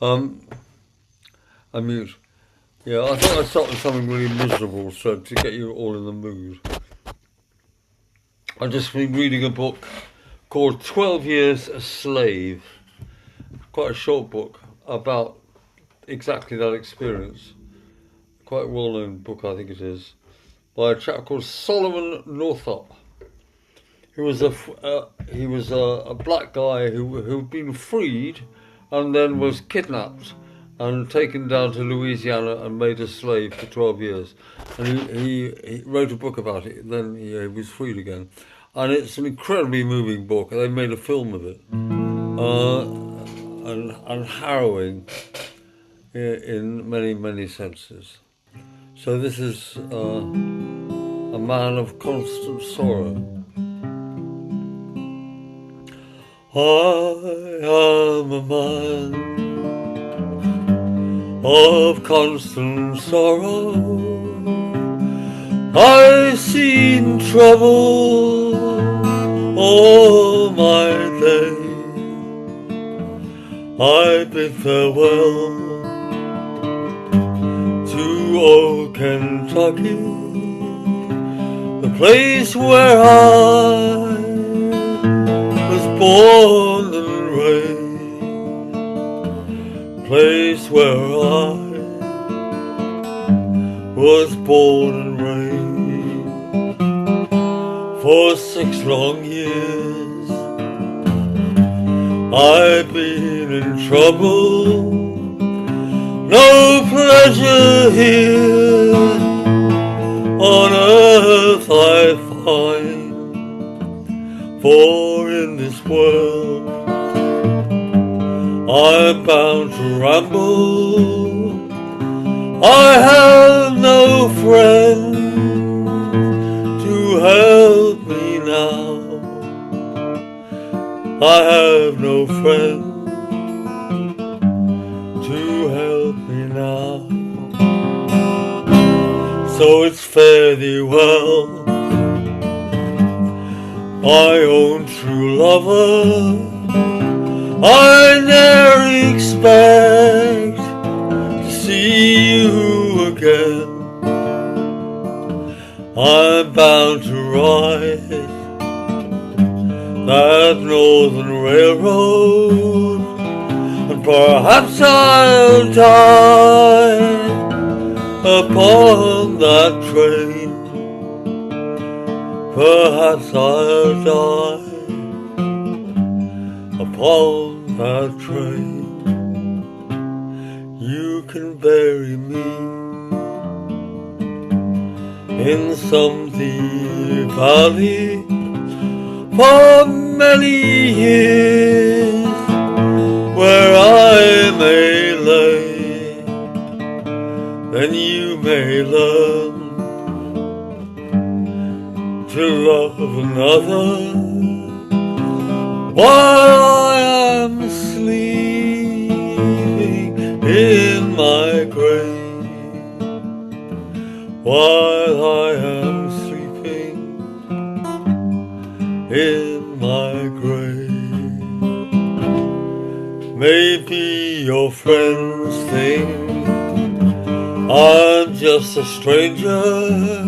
Um, I'm mute. Yeah, I thought I'd start with something really miserable, so to get you all in the mood. I've just been reading a book called 12 Years a Slave. Quite a short book about exactly that experience. Quite a well-known book, I think it is, by a chap called Solomon Northup. He was a black guy who'd been freed and then was kidnapped and taken down to Louisiana and made a slave for 12 years. And he wrote a book about it. Then he was freed again. And it's an incredibly moving book. They made a film of it. And harrowing in many, many senses. So this is a man of constant sorrow. I am a man of constant sorrow. I've seen trouble all my day. I bid farewell to old Kentucky, the place where I was born and raised, place where I was born and raised. For 6 long years I've been in trouble, no pleasure here on earth I find. For in this world I'm bound to ramble. I have no friend to help me now. I have no friend to help me now. So it's fare thee well, my own true lover. I ne'er expect to see you again. I'm bound to ride that northern railroad, and perhaps I'll die upon that train. Perhaps I'll die upon that train. You can bury me in some deep valley for many years, where I may lay. Then you may learn to love another while I am sleeping in my grave. While I am sleeping in my grave. Maybe your friends think I'm just a stranger.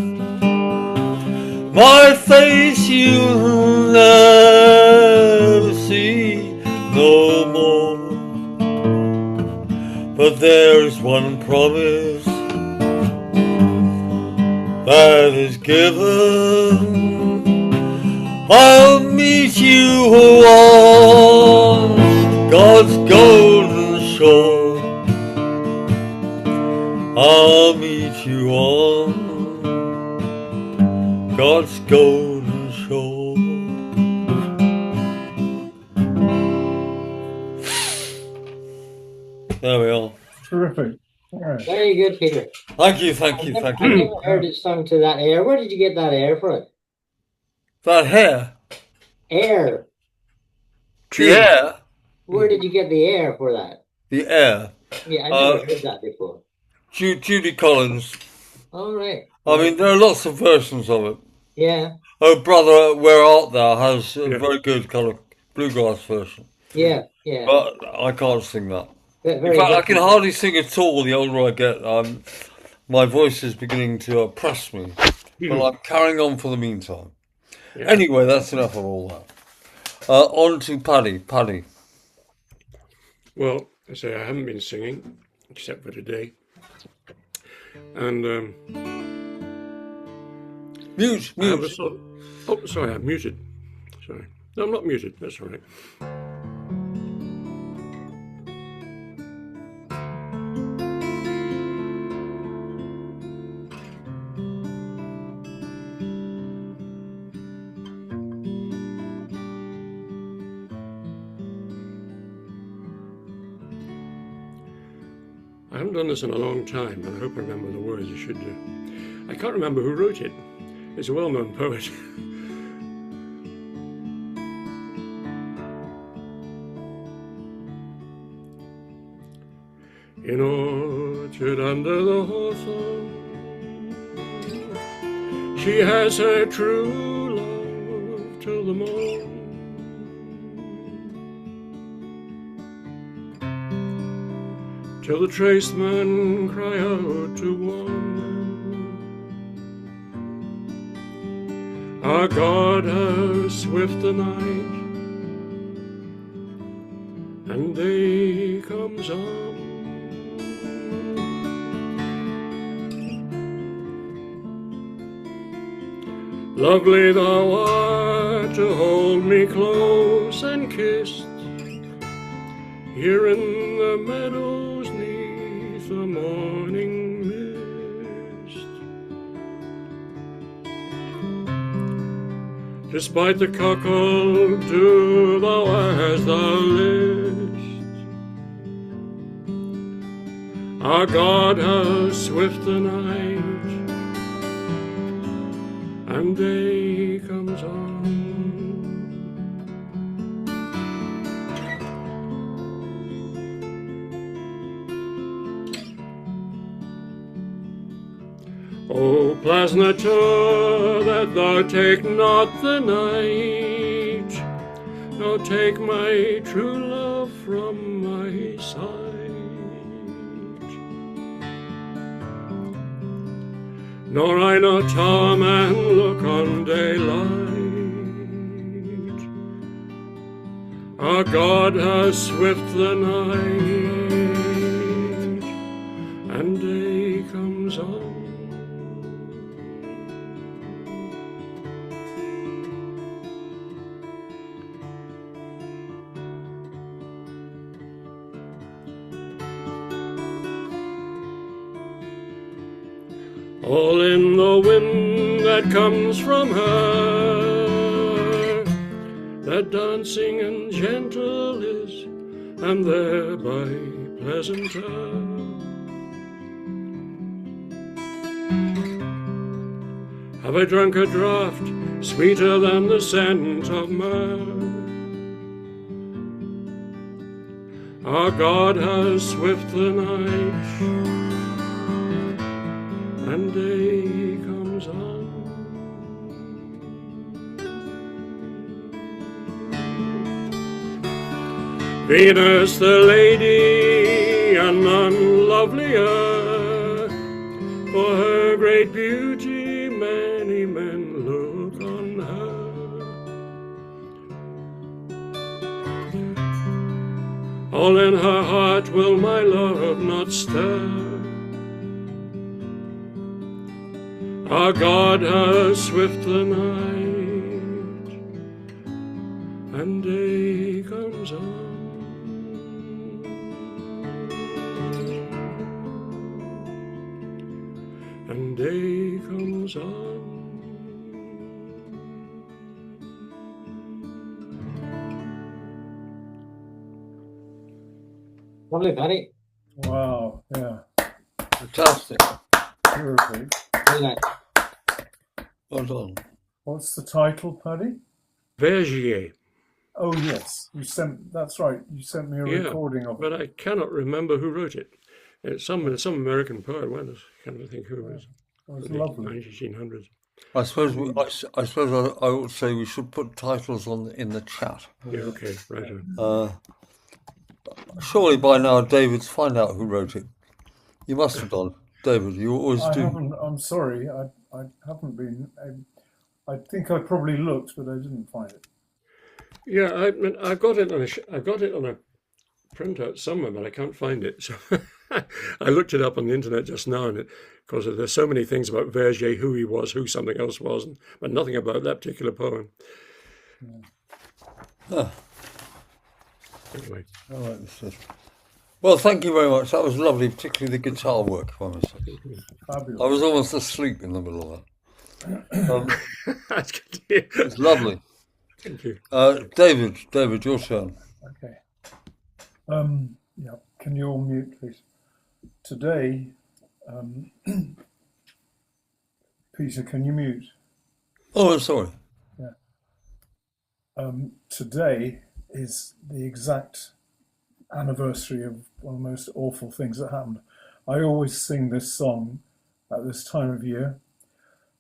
My face you'll never see no more. But there is one promise that is given. I'll meet you on God's golden shore. I'll meet you on God's golden shore. There we are. Terrific. All right. Very good, Peter. Thank you, thank you, thank you. I've never heard it sung to that air. Where did you get that air for it? That hair. Air. The air. Where did you get the air for that? The air. Yeah, I never heard that before. Judy Collins. All right. I mean, there are lots of versions of it. Yeah. Oh, Brother, Where Art Thou has a very good kind of bluegrass version. Yeah, yeah. But I can't sing that. Very In fact, I good. can hardly sing at all the older I get. My voice is beginning to oppress me, but I'm carrying on for the meantime. Yeah. Anyway, that's enough of all that. On to Paddy. Paddy. Well, I say I haven't been singing except for today, and Mute, I have a mute. sort of, oh, sorry, I'm muted. Sorry, no, I'm not muted. That's all right. I haven't done this in a long time, and I hope I remember the words I should do. I can't remember who wrote it. It's a well-known poet. In orchard under the hawthorn, she has her true love till the morn. Till the tracemen cry out to warn them. Our God, how swift the night, and day comes on. Lovely thou art to hold me close and kissed, here in the meadows neath the morning mist. Despite the cuckold, do thou as thou list. Our God, how swift the night, and day comes on. O pleasant that thou take not the night, nor take my true love from my sight, nor I no time and look on daylight. Our God, how swift the night, and day comes on. All in the wind that comes from her, that dancing and gentle is, and thereby pleasanter. Have I drunk a draught sweeter than the scent of myrrh? Our God, how swift the night, and day comes on. Venus the lady, and none lovelier, for her great beauty many men look on her. All in her heart will my love not stir. Our God, how swift the night, and day comes on. And day comes on. Lovely, Paddy. Wow, yeah. Fantastic. Terrific. Very nice. Well done. What's the title, Paddy? Vergier. Oh, yes. That's right. You sent me a Yeah, recording of it. but I cannot remember who wrote it. It's some American poet. Well, I can't think who it was. It was The lovely. 1900s. I suppose I would say we should put titles in the chat. Yeah, okay, right on. surely by now David's find out who wrote it. You must have done, David. You always I do. haven't. I'm sorry. I haven't been. I think I probably looked, but I didn't find it. Yeah, I got it on I got it on a printout somewhere, but I can't find it. So I looked it up on the internet just now, and because there's so many things about Verger, who he was, who something else was, but nothing about that particular poem. Ah, Anyway, all right, well, thank you very much. That was lovely, particularly the guitar work, if I must say. Fabulous. I was almost asleep in the middle of that. that's good to hear. It's lovely. Thank you. David, your turn. Okay. Yeah. Can you all mute, please? Today, Peter, can you mute? Oh, sorry. Today is the exact anniversary of one of the most awful things that happened. I always sing this song at this time of year.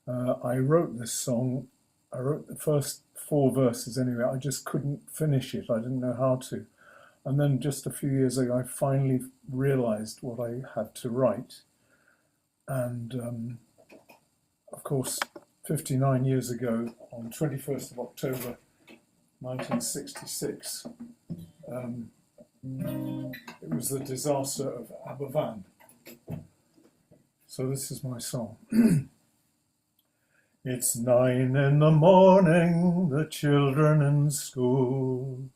I wrote this song. I wrote the first 4 verses anyway. I just couldn't finish it. I didn't know how to. And then just a few years ago, I finally realized what I had to write. And of course, 59 years ago, on 21st of October, 1966, it was the disaster of Aberfan. So this is my song. It's 9 in the morning, the children in school,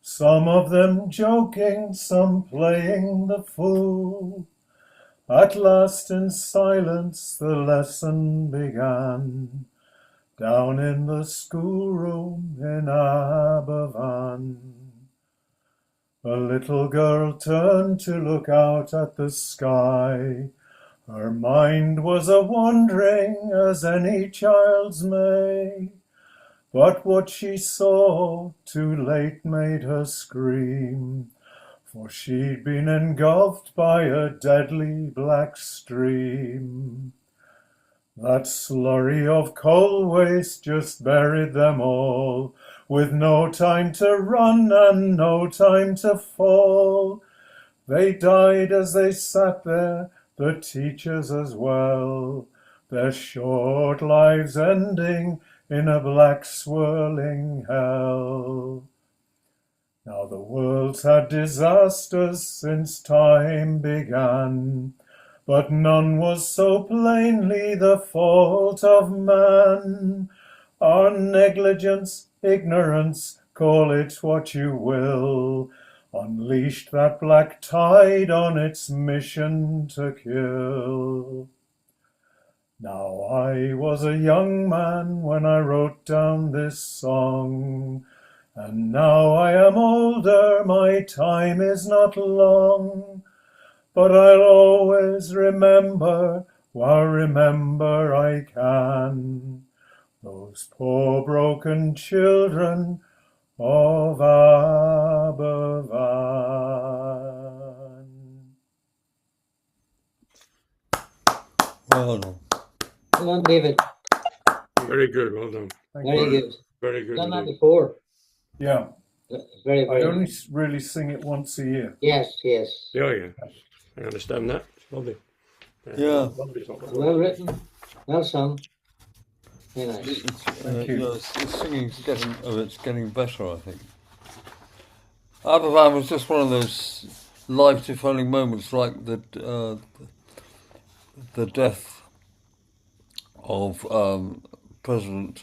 some of them joking, some playing the fool. At last in silence the lesson began, down in the schoolroom in Aberfan. A little girl turned to look out at the sky. Her mind was a-wandering as any child's may, but what she saw too late made her scream, for she'd been engulfed by a deadly black stream. That slurry of coal waste just buried them all, with no time to run and no time to fall. They died as they sat there, the teachers as well, their short lives ending in a black swirling hell. Now the world's had disasters since time began, but none was so plainly the fault of man. Our negligence, ignorance, call it what you will, unleashed that black tide on its mission to kill. Now I was a young man when I wrote down this song, and now I am older, my time is not long, but I'll always remember, while remember I can, those poor broken children of Aberfan. Well done. Well done, David. Very good. Well done. Thank Very you. good. Very good. Done that indeed. before. Yeah, Very, I very only good. really sing it once a year. Yes, yes. Yeah, yeah. I understand that. It's lovely. Yeah. Lovely song. Well written. Well sung. Very nice. Thank you. The singing's getting better, I think. Aberfan was just one of those life-defining moments, like the death of President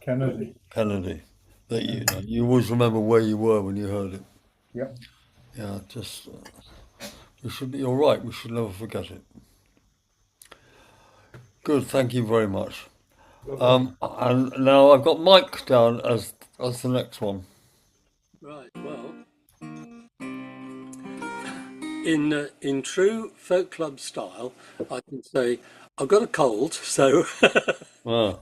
Kennedy. Kennedy. That you always remember where you were when you heard it. Yep. Yeah, just you're right. We should never forget it. Good, thank you very much. And now I've got Mike down as the next one. Right. Well, in true folk club style, I can say I've got a cold, so Ah.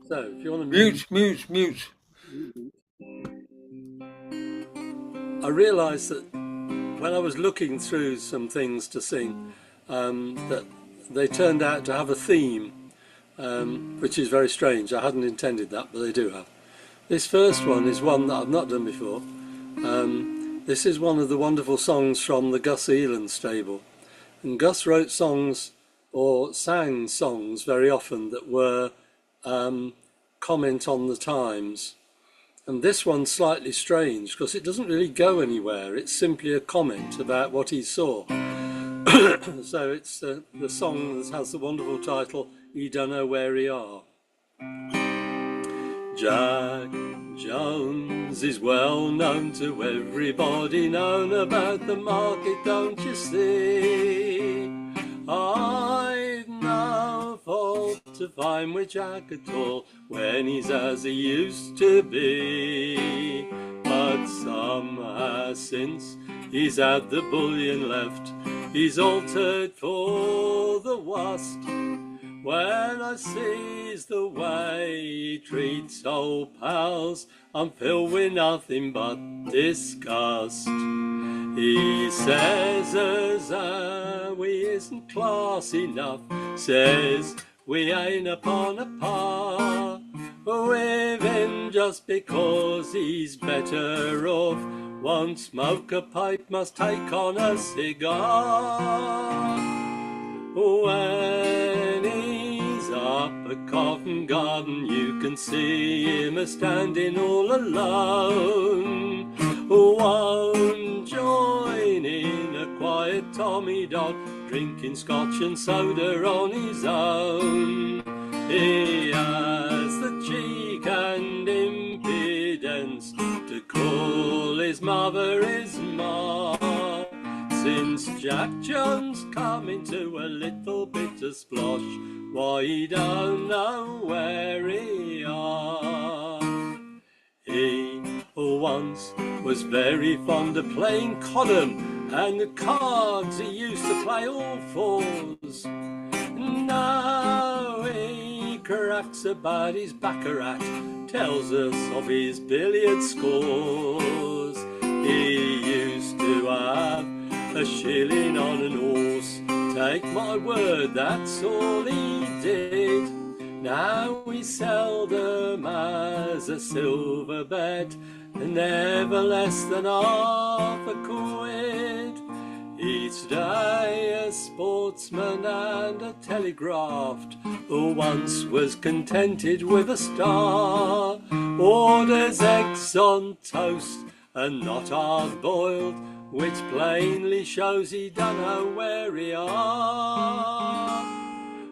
so if you want to Mute. I realised that when I was looking through some things to sing, that they turned out to have a theme, which is very strange. I hadn't intended that, but they do have. This first one is one that I've not done before, This is one of the wonderful songs from the Gus Elan stable. And Gus wrote songs or sang songs very often that were comment on the times. And this one's slightly strange because it doesn't really go anywhere. It's simply a comment about what he saw. So it's the song that has the wonderful title, "He Dunno Where He Are." Jack Jones is well known to everybody, known about the market, don't you see? I've no fault to find with Jack at all when he's as he used to be. But somehow since he's had the bullion left, he's altered for the worst. When I sees the way he treats old pals, I'm filled with nothing but disgust. He says as how we isn't class enough, says we ain't upon a par with him just because he's better off. Won't smoke a pipe, must take on a cigar. When he's up at Covent Garden, you can see him a-standing all alone. Won't join in a quiet Tommy Dodd, drinking scotch and soda on his own. He has the cheek and impudence to call his mother his ma. Since Jack Jones come into a little bit of splosh, why he don't know where he are. He once was very fond of playing cod'em, and the cards he used to play all fours. Now he cracks about his baccarat, tells us of his billiard scores. He used to have a shilling on an horse, take my word, that's all he did. Now he seldom has a silver bet, never less than half a quid. Each day a sportsman and a telegraphed, who once was contented with a star. Orders eggs on toast and not hard boiled, which plainly shows he don't know where he are.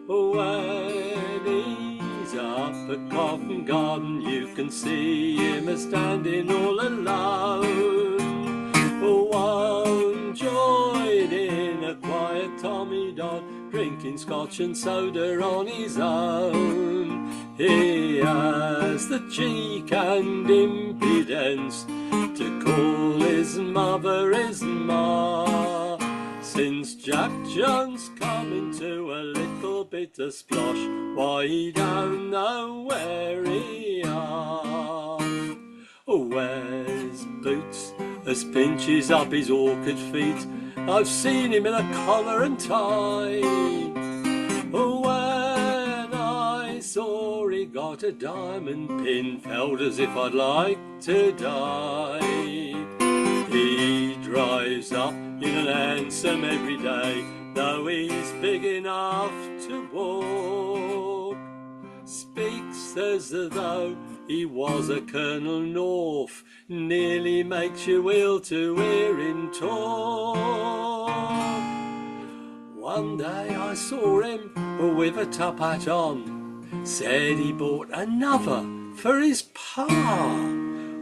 When he's up at Covent Garden, you can see him a-standing all alone. Won't join in a quiet Tommy Dodd, drinking scotch and soda on his own. He has the cheek and impudence to call his mother his ma. Since Jack Jones come into a little bit of splosh, why he don't know where he are. Wears boots as pinches up his orchid feet, I've seen him in a collar and tie. When I saw he got a diamond pin, felt as if I'd like to die. He drives up in an hansom every day, though he's big enough to walk. Speaks as though he was a Colonel North, nearly makes you ill to hear him talk. One day I saw him with a top hat on, said he bought another for his pa.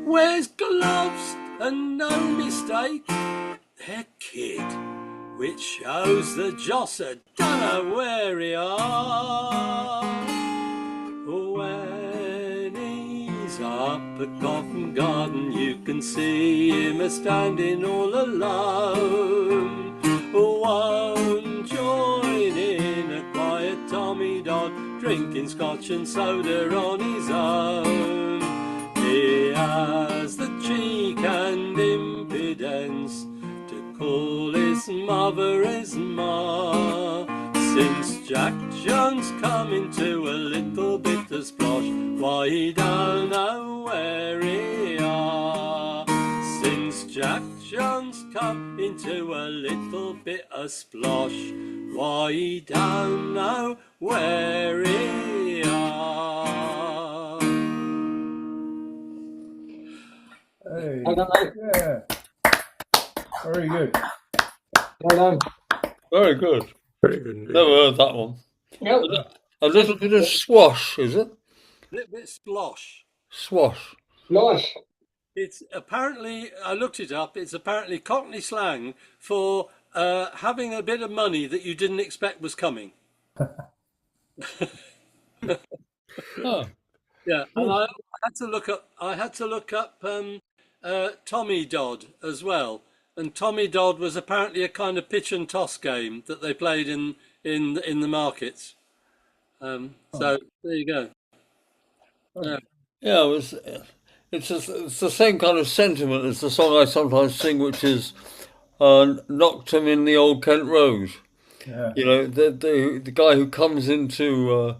Wears gloves and no mistake, they're kid, which shows the josser don't know where he are. When he's up at Covent Garden, you can see him a-standing all alone. Won't join in a quiet Tommy Dodd, drinking scotch and soda on his own. He has the cheek and impudence to call his mother his ma. Since Jack Jones come into a little bit of splosh, why he don't know where he are. Since Jones come into a little bit of splosh. Why he don't know where he are. Hey, Well done. yeah, very good. Well done. Very good. Very good indeed. Never heard that one. Nope. A little bit of swash, is it? A little bit splosh. Swash. Losh. It's apparently, I looked it up, it's apparently Cockney slang for having a bit of money that you didn't expect was coming. Oh, Yeah, and I had to look up Tommy Dodd as well. And Tommy Dodd was apparently a kind of pitch and toss game that they played in the markets. So there you go. Yeah. yeah. It's the same kind of sentiment as the song I sometimes sing, which is "Knocked 'em in the old Kent Road." Yeah. You know, the guy who comes into,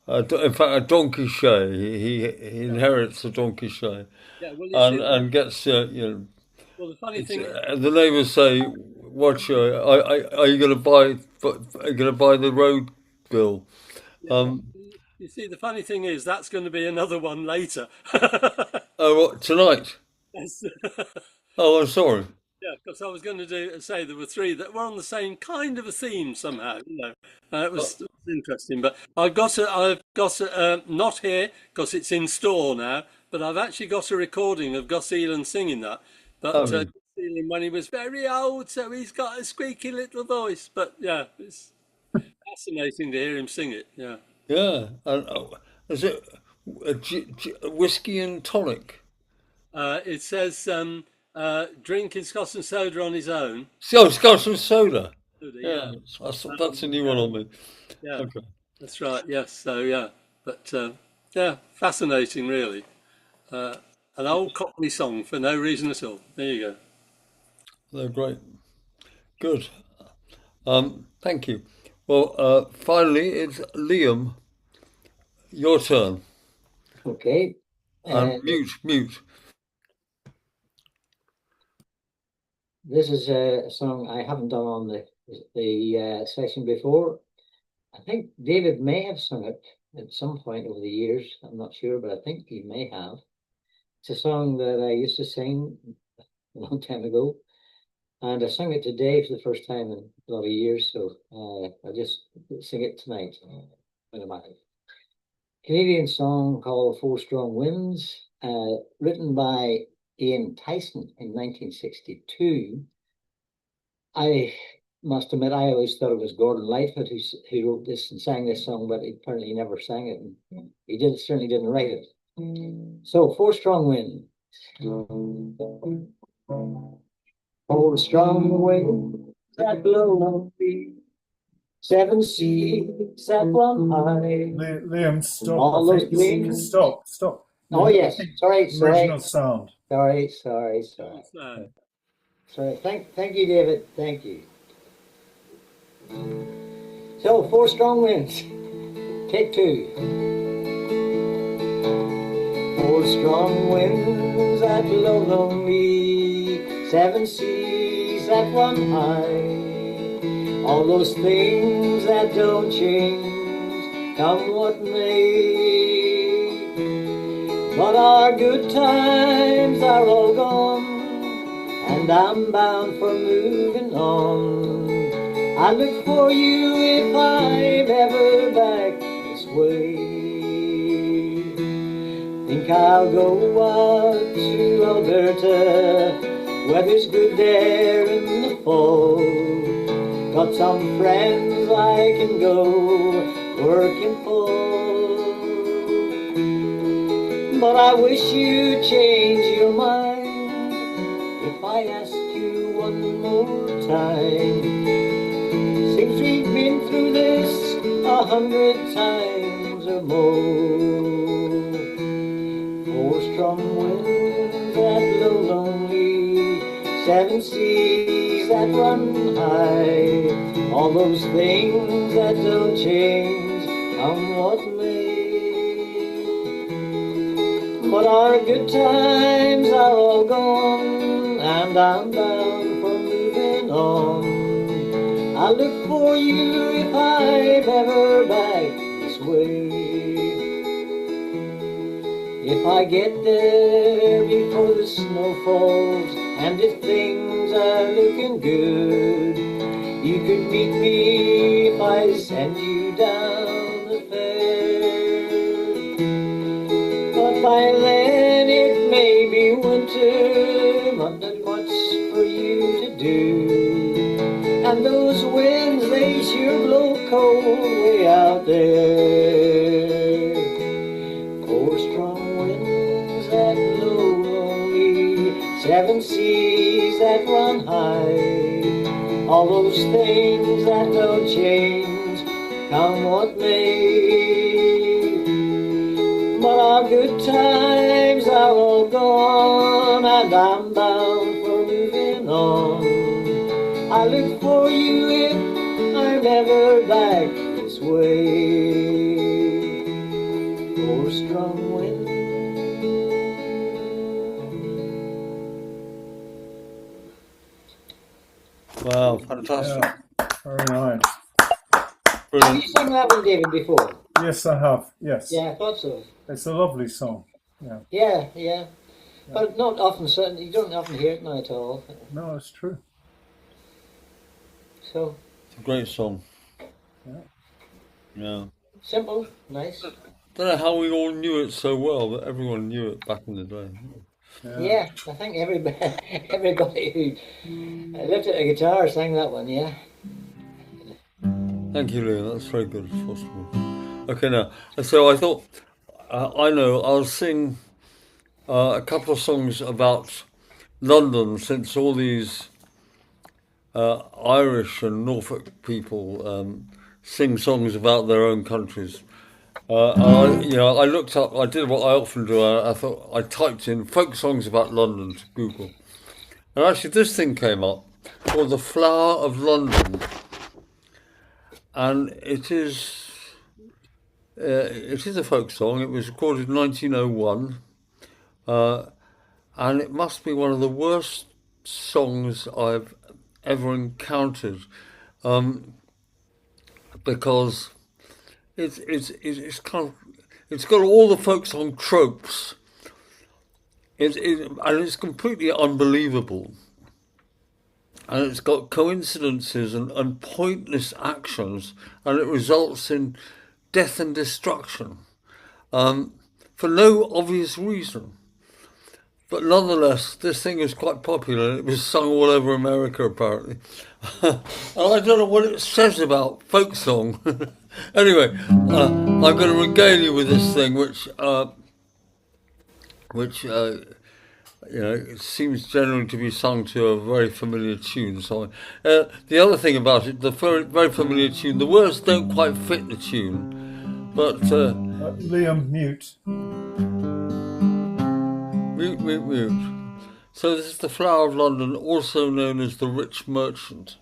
in fact, a donkey shay. He inherits a donkey shay, Yeah, well, you see, and gets well, the funny thing, the neighbours say, "Watch, are you going to buy? Are you going to buy the road bill?" you see, the funny thing is that's going to be another one later. Oh, what, tonight? Yes. Oh, I'm sorry. Yeah, because I was going to say there were three that were on the same kind of a theme somehow. It was interesting. But I've got not here because it's in store now. But I've actually got a recording of Gus Elan singing that. But Oh, Gus Elan when he was very old, so he's got a squeaky little voice. But yeah, it's fascinating to hear him sing it. Yeah. yeah. And is it whiskey and tonic? It says drinking Scotch and soda on his own. Oh, Scotch and soda. Yeah, Yeah, that's a new one on me. yeah, Okay. that's right. Yes, so yeah, but yeah, fascinating, really. An old Cockney song for no reason at all. There you go. They're great. Good. Thank you. Well, finally, it's Liam. Your turn. Okay. And mute. This is a song I haven't done on the session before. I think David may have sung it at some point over the years. I'm not sure, but I think he may have. It's a song that I used to sing a long time ago, and I sung it today for the first time in a lot of years. So I'll just sing it tonight when I'm at it. Canadian song called Four Strong Winds, written by Ian Tyson in 1962. I must admit, I always thought it was Gordon Lightfoot who wrote this and sang this song, but apparently he never sang it. And he certainly didn't write it. So, Four Strong Winds. Four strong winds that blow on me, seven seas that run high. Liam, stop. All I those think. winds. Stop. Oh, yes. Sorry. Original sound. Sorry. Thank you, David. Thank you. So, Four Strong Winds. Take two. Four strong winds that blow on me, seven seas that run high. All those things that don't change, come what may. But our good times are all gone, and I'm bound for moving on. I look for you if I'm ever back this way. Think I'll go out to Alberta, weather's good there in the fall. Got some friends I can go working for. But I wish you'd change your mind if I asked you one more time. Since we've been through this 100 times or more. Four strong winds that blow lonely, seven seas that run high. All those things that don't change, come what may. But our good times are all gone, and and I'm down for moving on. I'll look for you if I'm ever back this way. If I get there before the snow falls, and if things are looking good, you could meet me if I send you down the fair. But by then it may be winter, not much for you to do. And those winds, they sure blow cold way out there. Four strong winds that blow lonely, seven seas that run high, all those things that don't change, come what may. But our good times are all gone, and I'm bound for moving on. I look for you if I'm ever back this way. Four strong winds. Wow, fantastic. Yeah, very nice. Have Brilliant. you sung that one, David, before? Yes, I have. Yes. Yeah, I thought so. It's a lovely song. Yeah. Yeah. But not often, you don't often hear it now at all. No, it's true. So, It's a great song. Yeah. Yeah. simple, nice. Don't know how we all knew it so well, but everyone knew it back in the day. Yeah, I think everybody who lifted a guitar sang that one, yeah. Thank you, Liam. That's very good, first of all. Okay, now, so I thought, I know, I'll sing a couple of songs about London, since all these Irish and Norfolk people sing songs about their own countries. I looked up, I did what I often do, I thought, I typed in folk songs about London to Google. And actually this thing came up, called The Flower of London. And it is a folk song. It was recorded in 1901. And it must be one of the worst songs I've ever encountered. Because it's kind of, it's got all the folk song tropes. And it's completely unbelievable. And it's got coincidences and pointless actions, and it results in death and destruction for no obvious reason. But nonetheless, this thing is quite popular, and it was sung all over America, apparently. And I don't know what it says about folk song. Anyway, I'm going to regale you with this thing, which it seems generally to be sung to a very familiar tune. So, the other thing about it, the very familiar tune, the words don't quite fit the tune, but Liam, mute. Mute. So this is the Flower of London, also known as the Rich Merchant.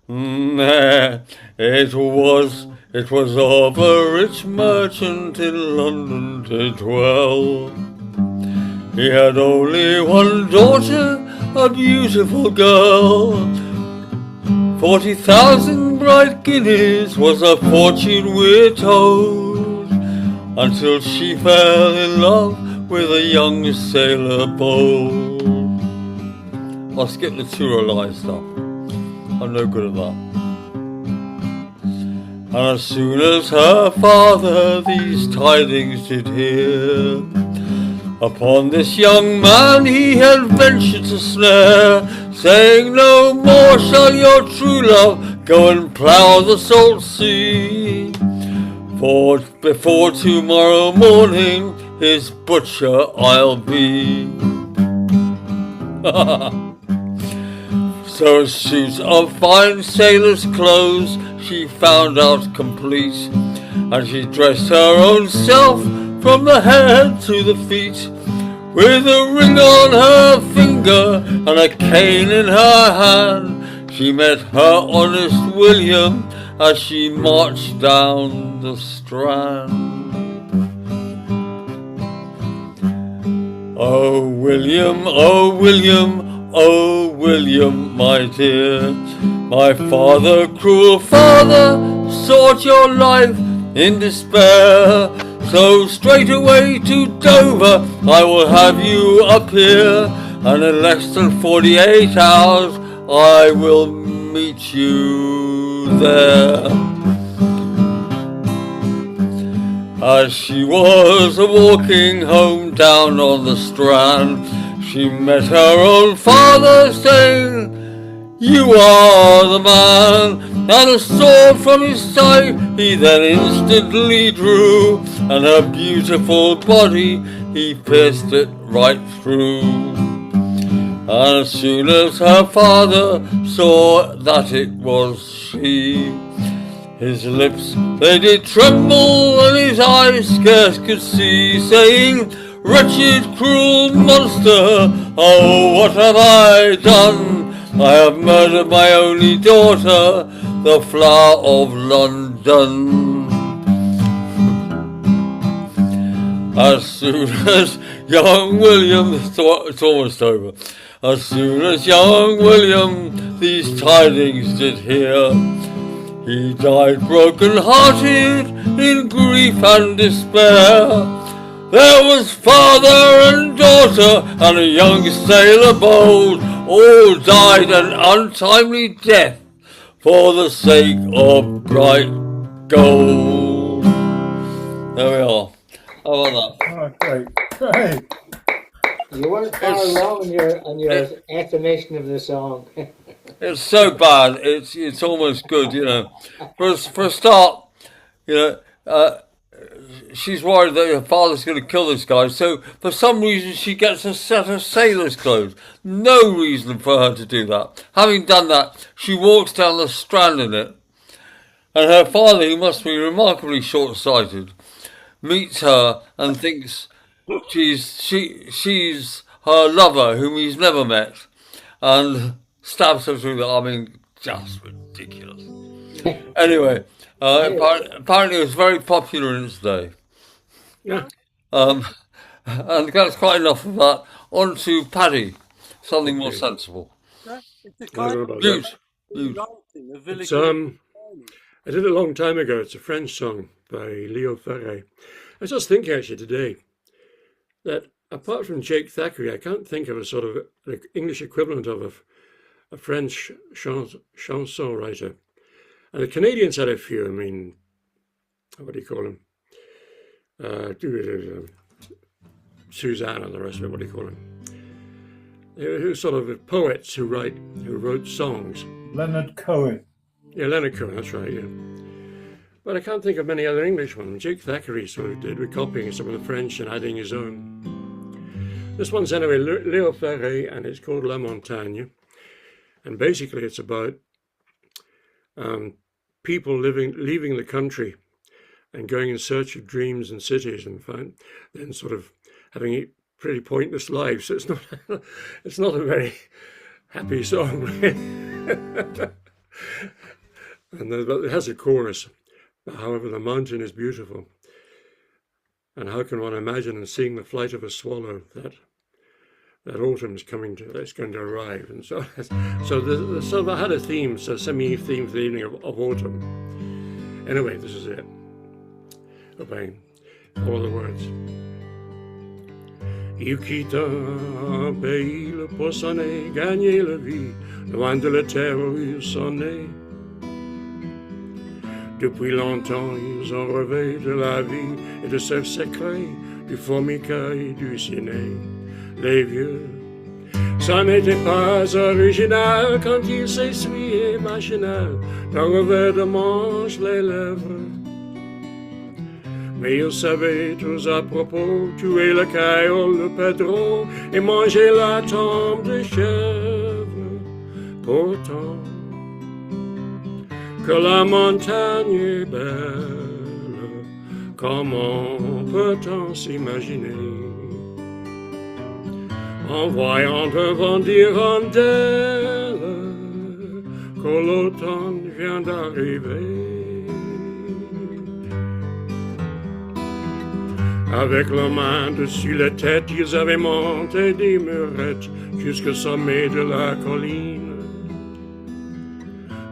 It was of a rich merchant in London to dwell. He had only one daughter, a beautiful girl. 40,000 bright guineas was a fortune, we're told, until she fell in love with a young sailor bold. I'll skip the Turalai stuff. I'm no good at that. And as soon as her father these tidings did hear, upon this young man he had ventured to snare, saying, "No more shall your true love go and plough the salt sea, for before tomorrow morning his butcher I'll be." So a suit of fine sailor's clothes she found out complete, and she dressed her own self from the head to the feet, with a ring on her finger and a cane in her hand. She met her honest William as she marched down the Strand. Oh William, Oh, William, my dear, my father, cruel father, sought your life in despair. So straight away to Dover I will have you up here, and in less than 48 hours I will meet you there. As she was walking home down on the Strand, she met her own father saying, "You are the man," and a sword from his side he then instantly drew, and her beautiful body he pierced it right through. And as soon as her father saw that it was she, his lips they did tremble, and his eyes scarce could see, saying, "Wretched, cruel monster, oh, what have I done? I have murdered my only daughter, the flower of London." As soon as young William, it's almost over. As soon as young William these tidings did hear, he died broken-hearted in grief and despair. There was father and daughter and a young sailor bold, all died an untimely death for the sake of bright gold. There we are. How about that? Oh, great, great. You weren't far wrong on your estimation of the song. It's so bad. It's almost good, you know. For a start, you know, she's worried that her father's going to kill this guy. So for some reason, she gets a set of sailor's clothes. No reason for her to do that. Having done that, she walks down the Strand in it, and her father, who must be remarkably short-sighted, meets her and thinks she's her lover, whom he's never met, and stabs her through the. I mean, just ridiculous. Anyway, apparently it was very popular in its day. Yeah. And that's quite enough of that. On to Paddy, something more sensible. It's a I kind don't know of about Mute. that. Mute. writing, a village. It's, I did it a long time ago. It's a French song by Leo Ferré. I was just thinking actually today that apart from Jake Thackeray, I can't think of a sort of like English equivalent of a French chanson writer. And the Canadians had a few. I mean, what do you call them? Suzanne and the rest of it. What do you call them? Who sort of poets who wrote songs. Leonard Cohen. Yeah, Leonard Cohen, that's right, yeah. But I can't think of many other English ones. Jake Thackeray sort of did, with copying some of the French and adding his own. This one's anyway Léo Ferré, and it's called La Montagne. And basically it's about people leaving the country and going in search of dreams and cities, and then sort of having pretty pointless lives. So it's not a very happy song. But it has a chorus. However, the mountain is beautiful, and how can one imagine seeing the flight of a swallow that autumn's going to arrive, and so the sort of I had a theme, so semi-theme for the evening of autumn. Anyway, this is it. Obeying all the words. Il quitte un pays le poissonné, gagner la vie, loin de la terre où ils sont nés. Depuis longtemps, ils ont rêvé de la vie et de ce secret du formica et du ciné. Les vieux, ça n'était pas original quand ils s'essuyaient machinal d'un revers de manche les lèvres. Mais ils savaient tous à propos tuer le caillou, le pedreau et manger la tombe de chèvre. Pourtant, que la montagne est belle, comment peut-on s'imaginer? En voyant devant d'hirondelles que l'automne vient d'arriver. Avec la main dessus la tête, ils avaient monté des murettes jusqu'au sommet de la colline.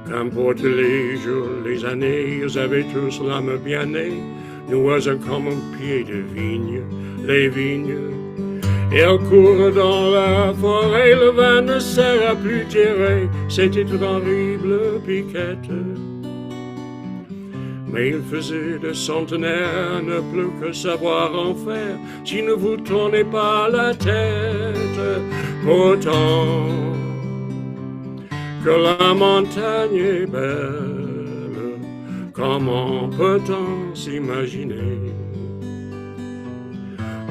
Qu'importe les jours, les années, ils avaient tous l'âme bien née, noises comme un pied de vigne, les vignes. Ils courent dans la forêt, le vin ne sera plus tiré, c'était une horrible piquette. Mais il faisait de centenaires, ne plus que savoir en faire, si ne vous tournez pas la tête. Pourtant, que la montagne est belle, comment peut-on s'imaginer?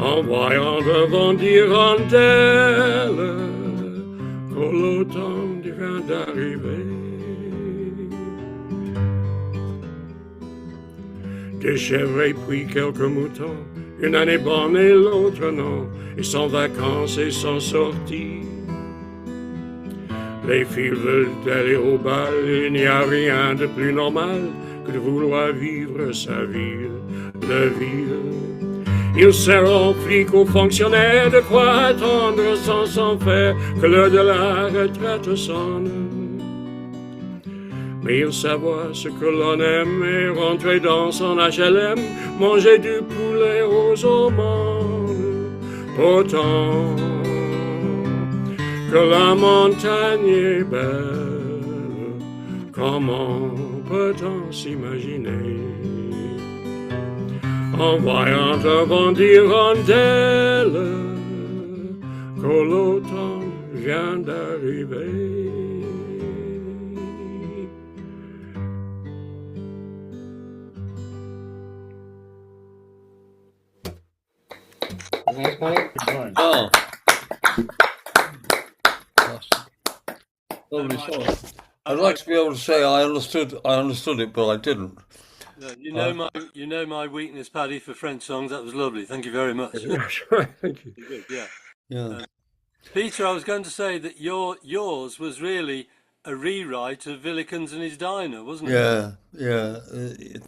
En voyant devant d'hirondelles, que l'automne vient d'arriver. Des chèvres et puis quelques moutons, une année bonne et l'autre non, et sans vacances et sans sortie. Les filles veulent aller au bal, il n'y a rien de plus normal que de vouloir vivre sa vie, la ville. Ils seront flics ou fonctionnaires, de quoi attendre sans s'en faire que l'heure de la retraite sonne. Mais ils savent ce que l'on aime et rentrer dans son HLM, manger du poulet aux amandes. Pourtant, que la montagne est belle, comment peut-on s'imaginer? En voyant devant d'hirondelles, que l'automne vient d'arriver. Nice, Paddy. Right. Oh. That's lovely song. I'd like to be able to say I understood it, but I didn't. You know my weakness, Paddy, for French songs. That was lovely. Thank you very much. Yeah, sure, thank you. Good, yeah. Yeah. Peter, I was going to say that yours was really a rewrite of Villikens and his Diner, wasn't it? Yeah.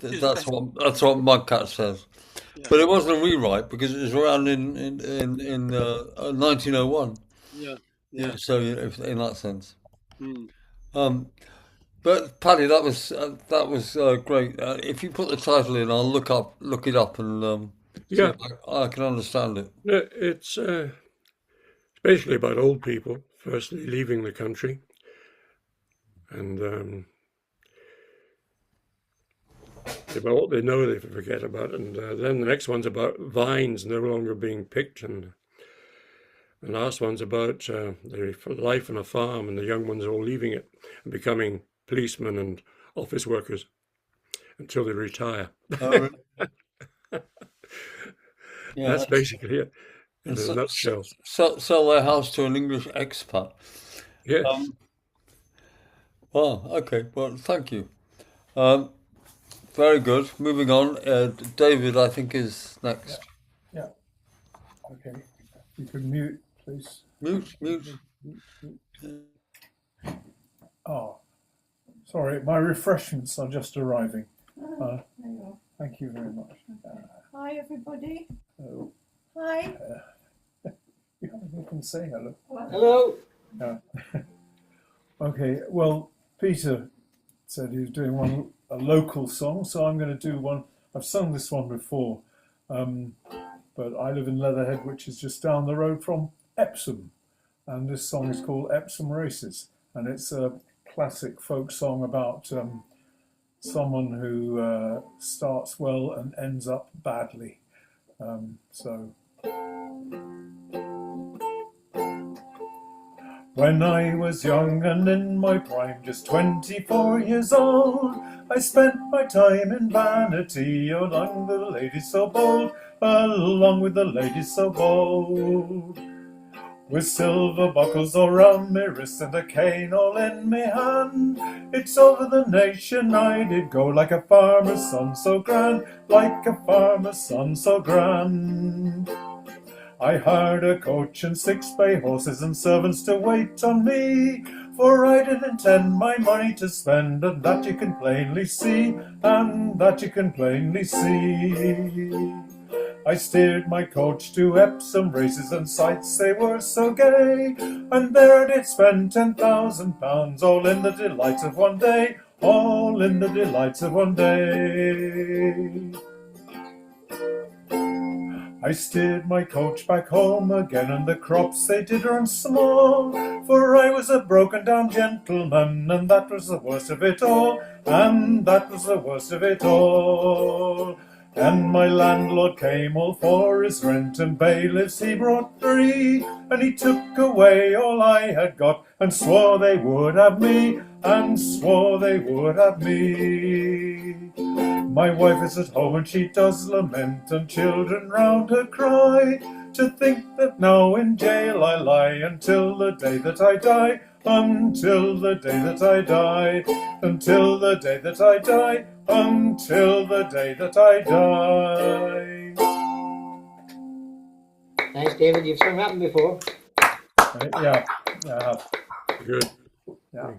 That's what Mudcat says. Yeah. But it wasn't a rewrite because it was around in 1901. Yeah. So in that sense. Mm. But Paddy, that was great. If you put the title in, I'll look it up, and see Yeah, if I can understand it. it's basically about old people, firstly leaving the country, and about what they know they forget about, and then the next one's about vines no longer being picked, and the last one's about their life on a farm, and the young ones all leaving it and becoming policemen and office workers until they retire. Oh, yeah, That's basically it in and a nutshell. sell their house to an English expat. Yes. Wow. Okay. Well, thank you. Very good. Moving on. David, I think, is next. Yeah. Okay. You could mute, please. Mute. Oh, sorry. My refreshments are just arriving. There you are. Thank you very much. Hi, everybody. Hello. Hi. You can say hello. Hello. Yeah. Okay. Well, Peter said he was doing a local song, so I'm going to do one. I've sung this one before, but I live in Leatherhead, which is just down the road from Epsom, and this song is called Epsom Races, and it's a classic folk song about someone who starts well and ends up badly. When I was young and in my prime, just 24 years old, I spent my time in vanity, along with the ladies so bold, along with the ladies so bold. With silver buckles all round me wrist and a cane all in me hand, it's over the nation I did go, like a farmer's son so grand, like a farmer's son so grand. I hired a coach and 6 bay horses and servants to wait on me, for I did intend my money to spend, and that you can plainly see, and that you can plainly see. I steered my coach to Epsom races and sights, they were so gay, and there I did spend £10,000, all in the delights of one day, all in the delights of one day. I steered my coach back home again, and the crops they did run small, for I was a broken down gentleman, and that was the worst of it all, and that was the worst of it all. And my landlord came all for his rent, and bailiffs he brought 3, and he took away all I had got, and swore they would have me, and swore they would have me. My wife is at home and she does lament, and children round her cry, to think that now in jail I lie, until the day that I die, until the day that I die, until the day that I die, until the day that I die. Thanks, David. You've sung that one before. Yeah, I have. Good. Yeah.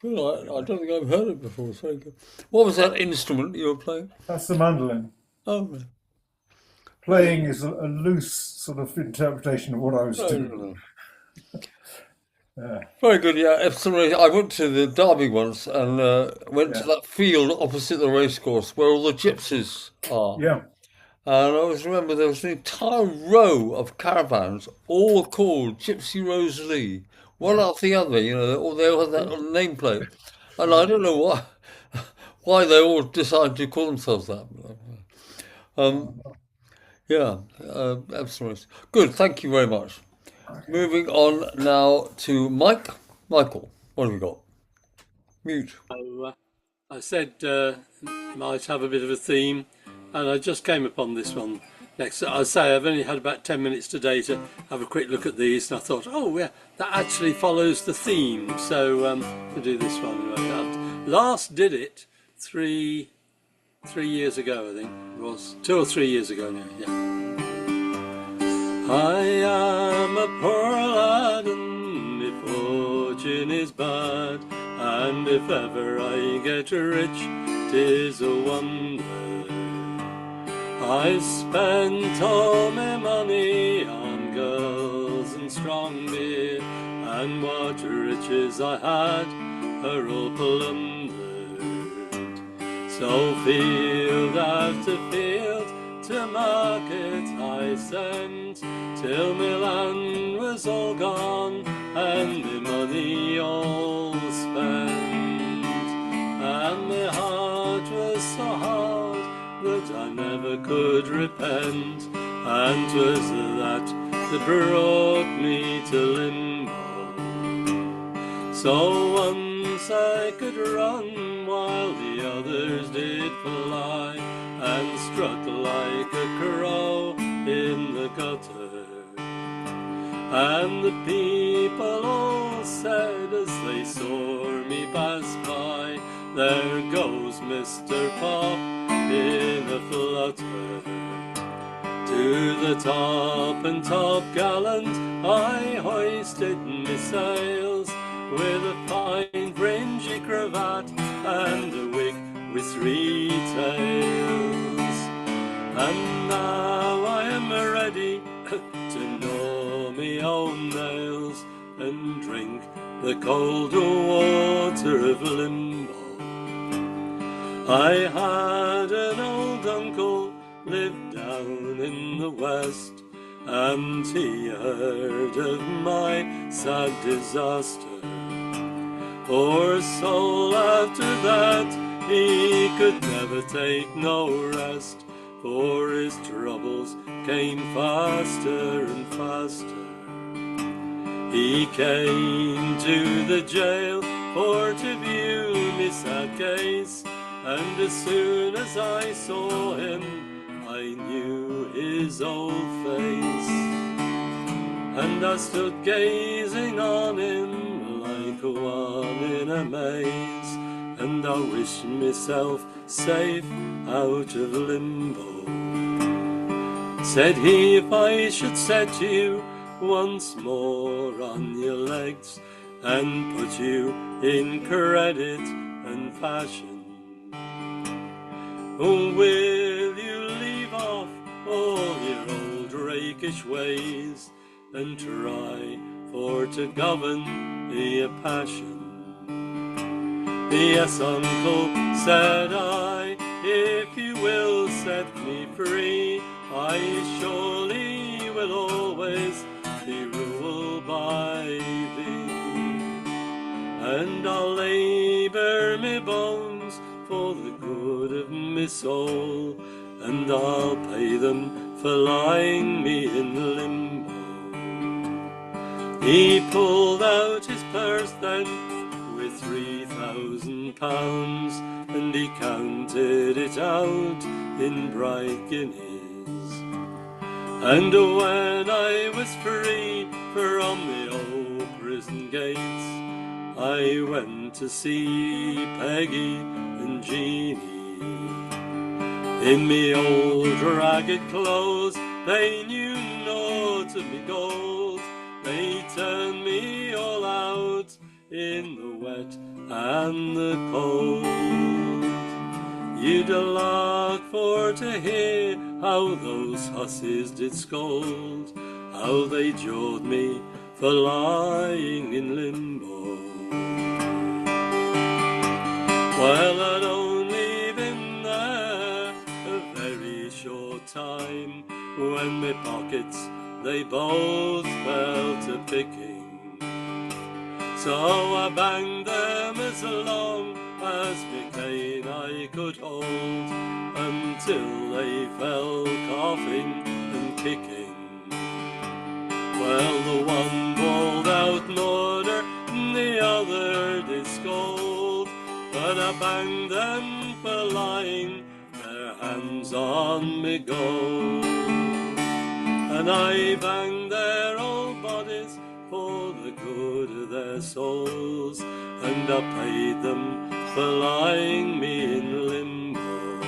Well, I don't think I've heard it before. It's very good. What was that instrument you were playing? That's the mandolin. Oh, right. Playing is a loose sort of interpretation of what I was No, doing. no, no. Yeah. Very good, yeah. Epsom race. I went to the Derby once and went to Yeah. that field opposite the racecourse where all the gypsies are. Yeah. And I always remember there was an entire row of caravans, all called Gypsy Rose Lee, one after the other, you know, or they all had that on the nameplate. And I don't know why they all decided to call themselves that. Yeah, Epsom race. Good, thank you very much. Moving on now to Mike. Michael, what have we got? Mute. So, I said might have a bit of a theme, and I just came upon this one next. I say I've only had about 10 minutes today to have a quick look at these, and I thought, oh yeah, that actually follows the theme. So to do this one, I last did it three years ago, I think it was 2 or 3 years ago now. Yeah. I am a poor lad, and my fortune is bad, and if ever I get rich, 'tis a wonder. I spent all my money on girls and strong beer, and what riches I had are all plundered. So field after field to market I sent, till my land was all gone and my money all spent. And my heart was so hard that I never could repent, and 'twas that brought me to limbo. So once I could run while the others did fly, and struck like a crow in the gutter. And the people all said as they saw me pass by, there goes Mr. Pop in a flutter. To the top and top gallant I hoisted my sails, with a fine fringy cravat and a wig with 3 tails. And now I am ready to gnaw me own nails and drink the cold water of limbo. I had an old uncle lived down in the west, and he heard of my sad disaster. Poor soul, after that he could never take no rest, for his troubles came faster and faster. He came to the jail for to view me sad case, and as soon as I saw him I knew his old face. And I stood gazing on him like one in a maze, and I wished myself safe out of limbo. Said he, if I should set you once more on your legs, and put you in credit and fashion, will you leave off all your old rakish ways, and try for to govern your passion. Yes, uncle, said I, if you will set me free, I surely will always be ruled by thee. And I'll labour me bones for the good of me soul, and I'll pay them for lying me in limbo. He pulled out his purse then with £3,000, and he counted it out in bright guineas. And when I was free from the old prison gates, I went to see Peggy and Jeanie. In me old ragged clothes, they knew naught of me gold. They turned me all out in the wet and the cold. You'd a lot for to hear how those hussies did scold, how they jawed me for lying in limbo. Well, I'd only been there a very short time when my pockets they both fell to picking. So I banged them as long as my cane I could hold, until they fell coughing and kicking. Well, the one bawled out murder, and the other did scold, but I banged them for lying their hands on me gold. And I banged their old bodies for the good of their souls, and I paid them for lying me in limbo.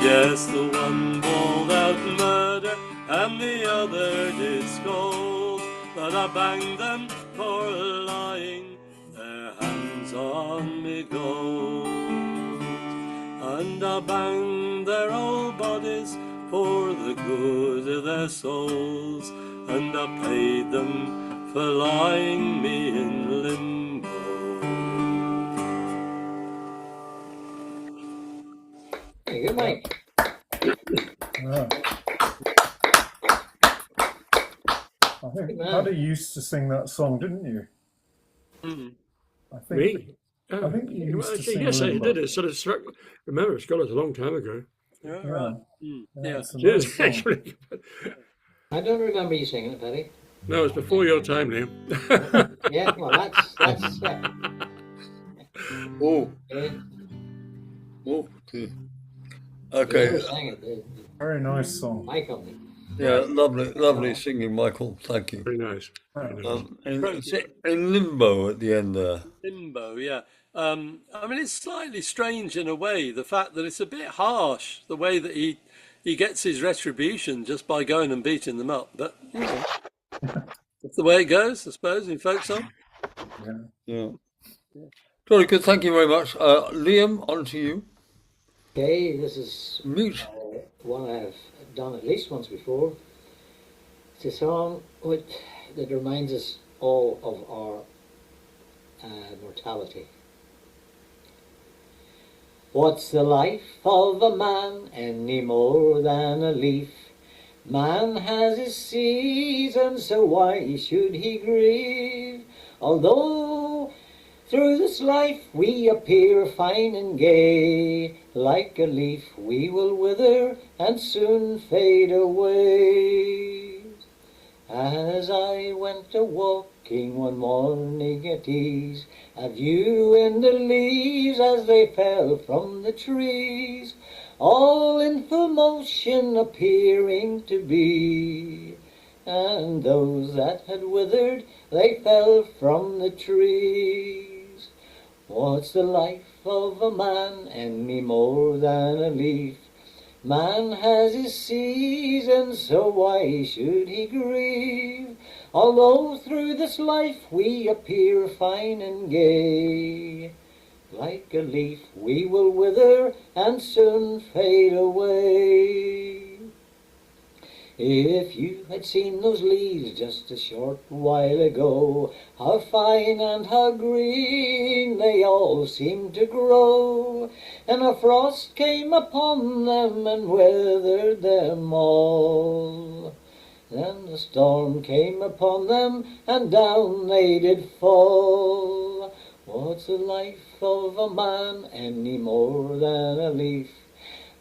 Yes, the one bawled out murder, and the other did scold, but I banged them for lying their hands on me gold. And I banged their old bodies for the good of their souls, and I paid them for lying me in limbo. Very good, Mike. Yeah. I think Paddy used to sing that song, didn't you? I think Me? I think you used to Actually, sing yes, I Limbo. did. It sort of struck. Remember, it's got it a long time ago. Yeah, Yeah. right. Yeah, it's a Yes, nice song. actually. I don't remember you singing it, Paddy. No, it's before your time, Liam. Yeah, well, that's Oh, yeah. oh, okay. You Okay. never sang it, Very nice song. Mike on me. Yeah, lovely singing, Michael. Thank you. Very nice. Very nice. In limbo at the end there. Limbo, yeah. I mean, it's slightly strange in a way, the fact that it's a bit harsh, the way that he gets his retribution just by going and beating them up. But, you know, that's the way it goes, I suppose, in folk song. Yeah. Very good. Thank you very much. Liam, on to you. Okay, this is Mute. one I've done at least once before. It's a song that reminds us all of our mortality. What's the life of a man any more than a leaf? Man has his seasons, so why should he grieve? Although through this life we appear fine and gay, like a leaf we will wither and soon fade away. As I went a-walking one morning at ease, a view in the leaves as they fell from the trees, all in full motion appearing to be, and those that had withered, they fell from the trees. What's the life of a man any more than a leaf? Man has his seasons, so why should he grieve? Although through this life we appear fine and gay, like a leaf we will wither and soon fade away. If you had seen those leaves just a short while ago, how fine and how green they all seemed to grow, and a frost came upon them and weathered them all. Then the storm came upon them, and down they did fall. What's the life of a man any more than a leaf?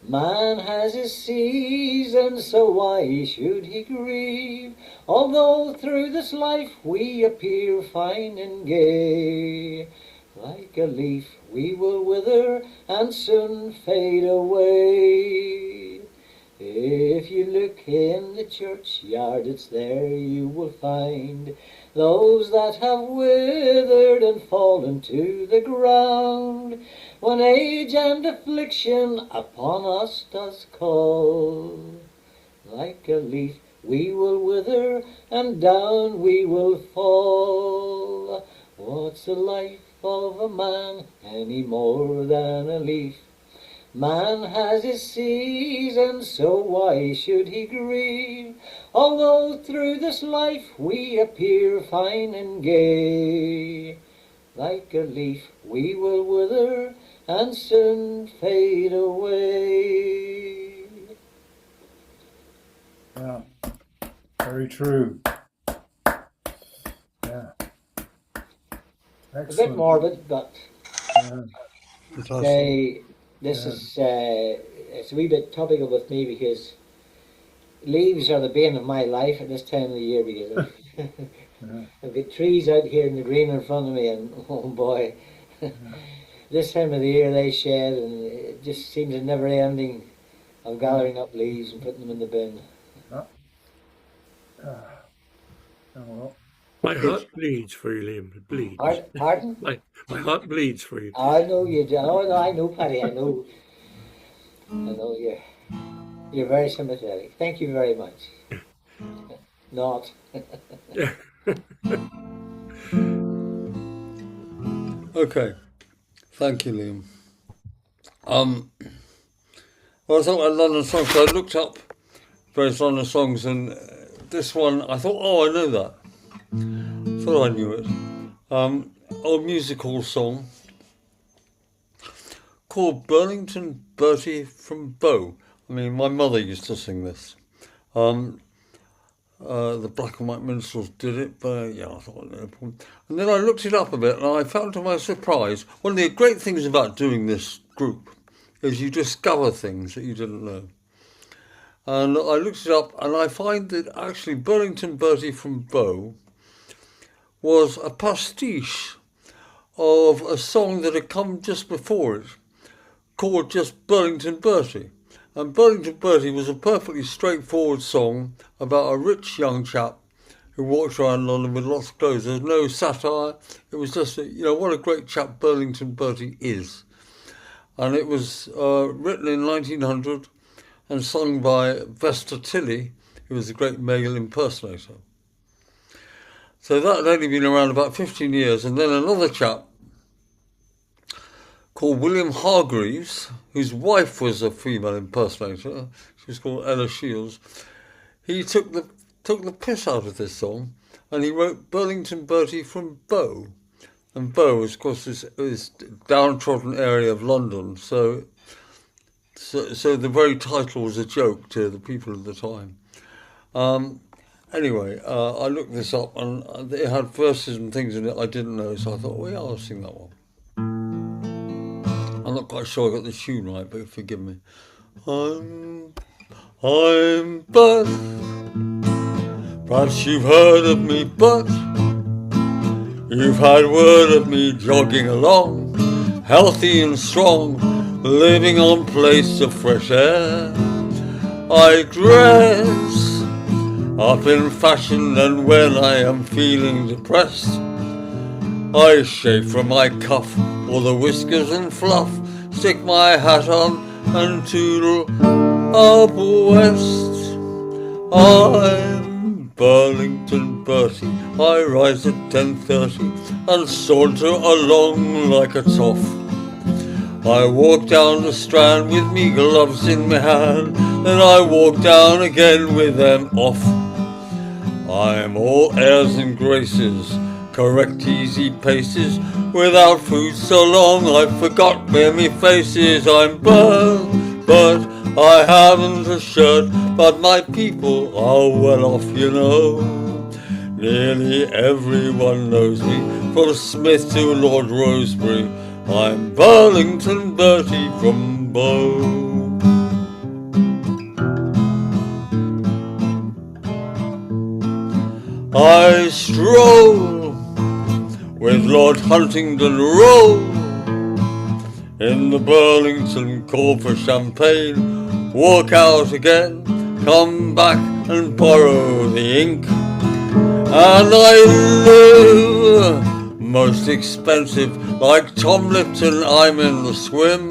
Man has his seasons, so why should he grieve? Although through this life we appear fine and gay, like a leaf we will wither and soon fade away. If you look in the churchyard, it's there you will find those that have withered and fallen to the ground, when age and affliction upon us does call. Like a leaf we will wither and down we will fall. What's the life of a man any more than a leaf? Man has his seasons, so why should he grieve? Although through this life we appear fine and gay, like a leaf we will wither and soon fade away. Yeah, very true. Yeah. Excellent. A bit morbid, but Yeah. this is it's a wee bit topical with me because leaves are the bane of my life at this time of the year, because I've got trees out here in the green in front of me, and oh boy, this time of the year they shed, and it just seems a never ending of gathering up leaves and putting them in the bin. Oh, well. My heart bleeds for you, Liam. It bleeds. Pardon? My heart bleeds for you. I know you do. Oh, no, I know, Paddy. I know you're very sympathetic. Thank you very much. Not. Okay, thank you, Liam. Well, I thought about London songs, so I looked up various London songs, and this one, I thought, oh, I know that. Thought I knew it. Old music hall song called Burlington Bertie from Bow. I mean, my mother used to sing this. The Black and White Minstrels did it, but yeah, I thought no problem. And then I looked it up a bit, and I found to my surprise, one of the great things about doing this group is you discover things that you didn't know. And I looked it up, and I find that actually Burlington Bertie from Bow was a pastiche of a song that had come just before it, called just Burlington Bertie. And Burlington Bertie was a perfectly straightforward song about a rich young chap who walked around London with lots of clothes. There's no satire. It was just, what a great chap Burlington Bertie is. And it was written in 1900 and sung by Vesta Tilley, who was a great male impersonator. So that had only been around about 15 years. And then another chap called William Hargreaves, whose wife was a female impersonator, she was called Ella Shields, he took the piss out of this song, and he wrote Burlington Bertie from Bow. And Bow, of course, is downtrodden area of London, so the very title was a joke to the people of the time. Anyway, I looked this up, and it had verses and things in it I didn't know, so I thought, well, yeah, I'll sing that one. I'm not quite sure I got the tune right, but forgive me. I'm Bert. Perhaps you've heard of me, but you've had word of me jogging along, healthy and strong, living on plates of fresh air. I dress up in fashion, and when I am feeling depressed, I shave from my cuff all the whiskers and fluff, stick my hat on and toodle up west. I'm Burlington Bertie. I rise at 10:30 and saunter along like a toff. I walk down the Strand with me gloves in my hand, then I walk down again with them off. I'm all airs and graces, correct easy paces, without food so long I forgot where me face is. I'm burned, but I haven't a shirt, but my people are well off, you know. Nearly everyone knows me, from Smith to Lord Rosebery. I'm Burlington Bertie from Bow. I stroll with Lord Huntingdon Row in the Burlington call for champagne, walk out again, come back and borrow the ink, and I live most expensive like Tom Lipton. I'm in the swim.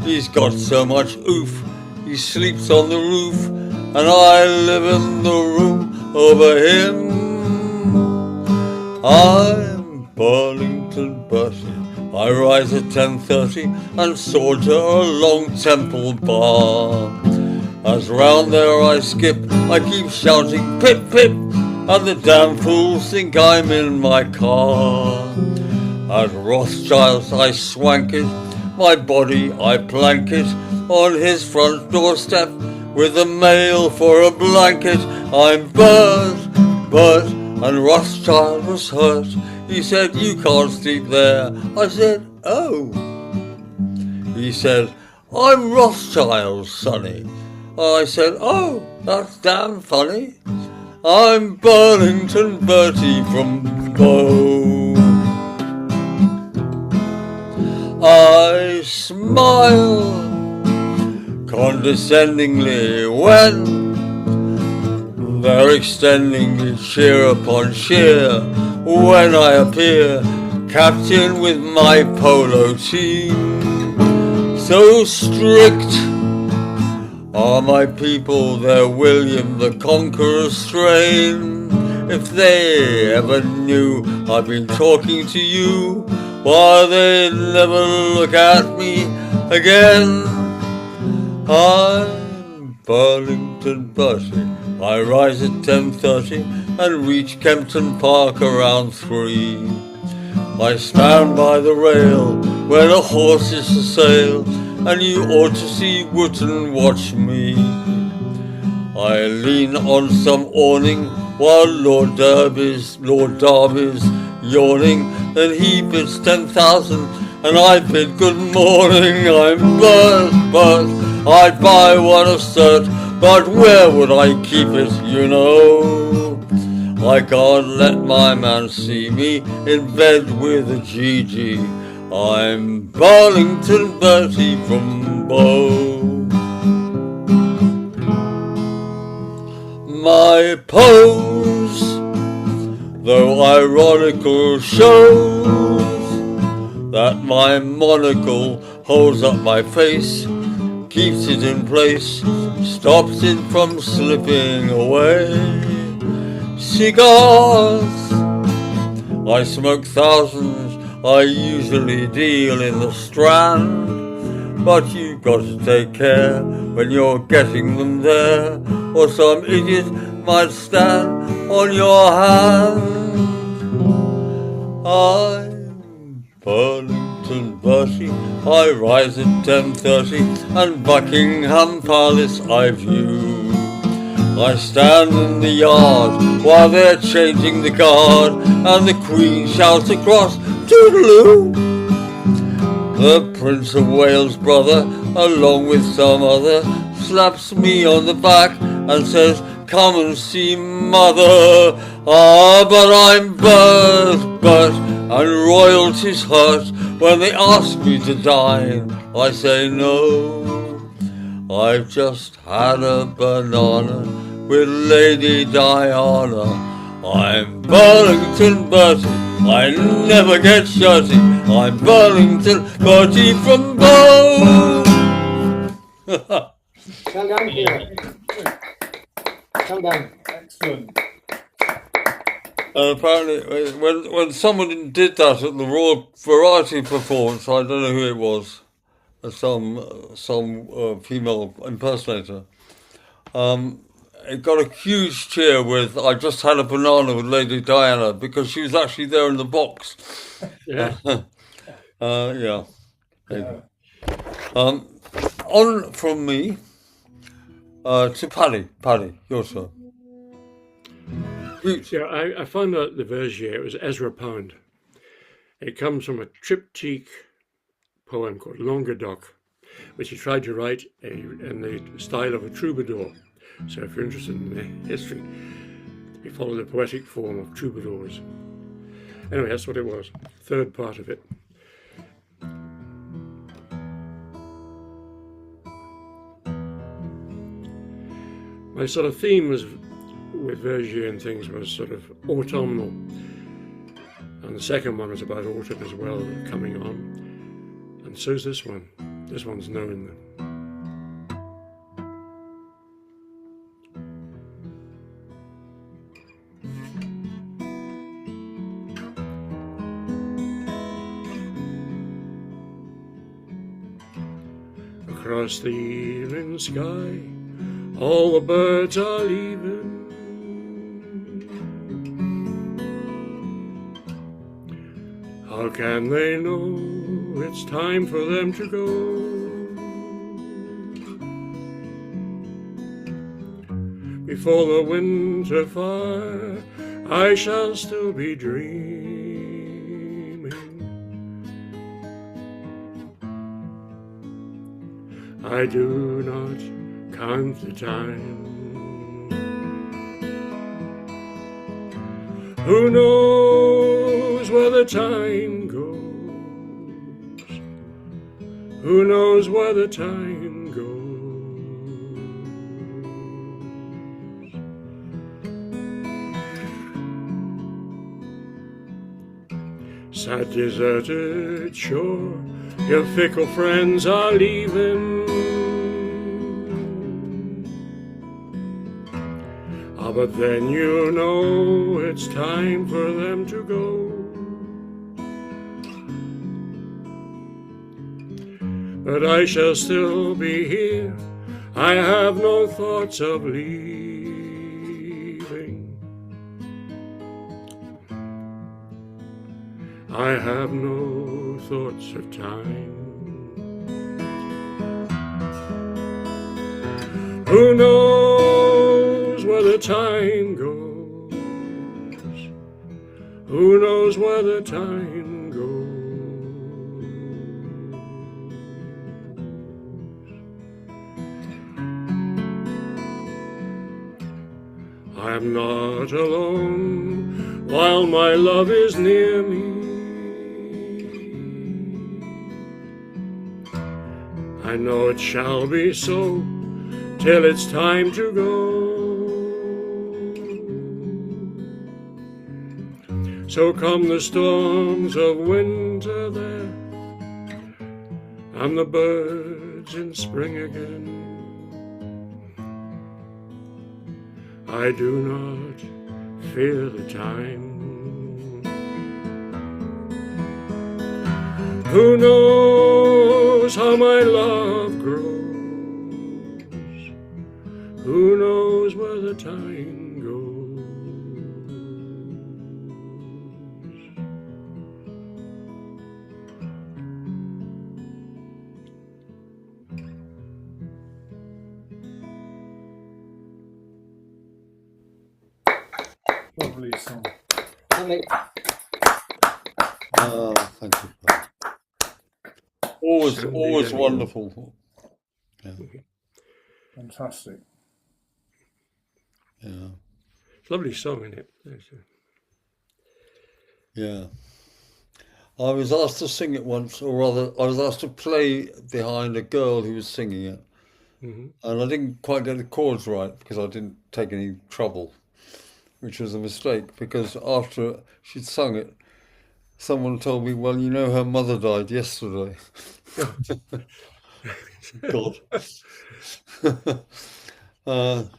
He's got so much oof, he sleeps on the roof, and I live in the room over him. I'm Burlington Bertie. I rise at 10:30 and saunter along Temple Bar. As round there I skip, I keep shouting pip pip, and the damn fools think I'm in my car. At Rothschild's I swank it, my body I plank it on his front doorstep with the mail for a blanket. I'm Bert, and Rothschild was hurt. He said, you can't sleep there. I said, oh. He said, I'm Rothschild, sonny. I said, oh, that's damn funny. I'm Burlington Bertie from Bow. I smile condescendingly when they're extending me cheer upon cheer when I appear, captain with my polo team. So strict are my people, their William the Conqueror strain. If they ever knew I've been talking to you, why they'd never look at me again. I'm Burlington Bertie. I rise at 10:30 and reach Kempton Park around 3. I stand by the rail where the horses are sail, and you ought to see Wootton watch me. I lean on some awning while Lord Derby's yawning, then he bids 10,000 and I bid good morning. I'm Bert, I'd buy one a cert, but where would I keep it, you know? I can't let my man see me in bed with a Gigi. I'm Burlington Bertie from Bow. My pose, though ironical, shows that my monocle holds up my face, keeps it in place, stops it from slipping away. Cigars, I smoke thousands, I usually deal in the Strand, but you've got to take care when you're getting them there, or some idiot might stand on your hand. I'm Burlington Bertie, I rise at 10:30 and Buckingham Palace I view. I stand in the yard while they're changing the guard, and the Queen shouts across, toodaloo. The Prince of Wales' brother, along with some other, slaps me on the back and says, come and see mother. Ah, but I'm Bert, and royalty's hurt when they ask me to dine. I say no, I've just had a banana with Lady Diana. I'm Burlington Bertie, I never get shirty. I'm Burlington Bertie from Bow. Well done, Peter. Well done. Excellent. And apparently, when someone did that at the Royal Variety performance, I don't know who it was, some female impersonator. It got a huge cheer with "I just had a banana with Lady Diana" because she was actually there in the box. Yeah. Yeah. Yeah. On from me to Paddy. Paddy, your turn. Yeah, I found out the Vergier, it was Ezra Pound. It comes from a triptych poem called Languedoc, which he tried to write in the style of a troubadour. So if you're interested in the history, he followed the poetic form of troubadours. Anyway, that's what it was. Third part of it. My sort of theme was with Vergier and things was sort of autumnal. And the second one was about autumn as well, coming on. And so's this one. This one's knowing them. Across the evening sky, all the birds are leaving. How can they know it's time for them to go? Before the winter fire, I shall still be dreaming. I do not count the time. Who knows where the time goes? Who knows where the time goes? Sad deserted shore, your fickle friends are leaving. But then you know it's time for them to go. But I shall still be here, I have no thoughts of leaving. I have no thoughts of time. Who knows where the time goes? Who knows where the time goes? I'm not alone while my love is near me. I know it shall be so till it's time to go. So come the storms of winter there, and the birds in spring again. I do not fear the time. Who knows how my love grows? Who knows where the time goes? Lovely song. Thank Thank you. Always Indeed. wonderful. Yeah. Fantastic. Yeah. Lovely song, isn't it? Yeah. I was asked to sing it once, or rather, I was asked to play behind a girl who was singing it. Mm-hmm. And I didn't quite get the chords right because I didn't take any trouble, which was a mistake because after she'd sung it, someone told me, well, you know, her mother died yesterday. God.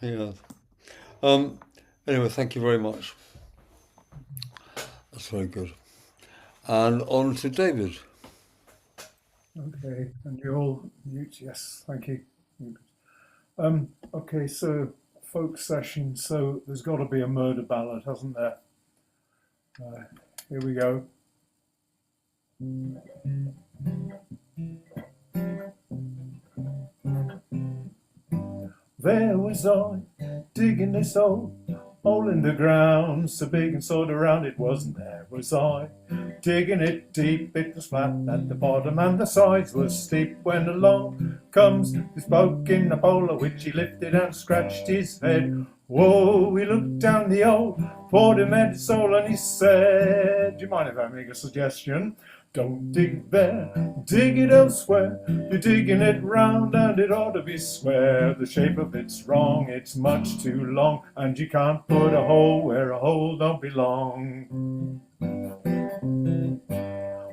Yeah. Anyway, thank you very much. That's very good. And on to David. Okay, and you're all mute. Yes, thank you. Okay, so folk session. So there's got to be a murder ballad, hasn't there? Here we go. There was I digging this hole in the ground, so big and so round it wasn't. There was I digging it deep, it was flat at the bottom and the sides were steep. When along comes this bloke in a bowler, which he lifted and scratched his head. Whoa, he looked down the hole, poured him at his soul, and he said, do you mind if I make a suggestion? Don't dig there, dig it elsewhere. You're digging it round and it ought to be square. The shape of it's wrong, it's much too long, and you can't put a hole where a hole don't belong.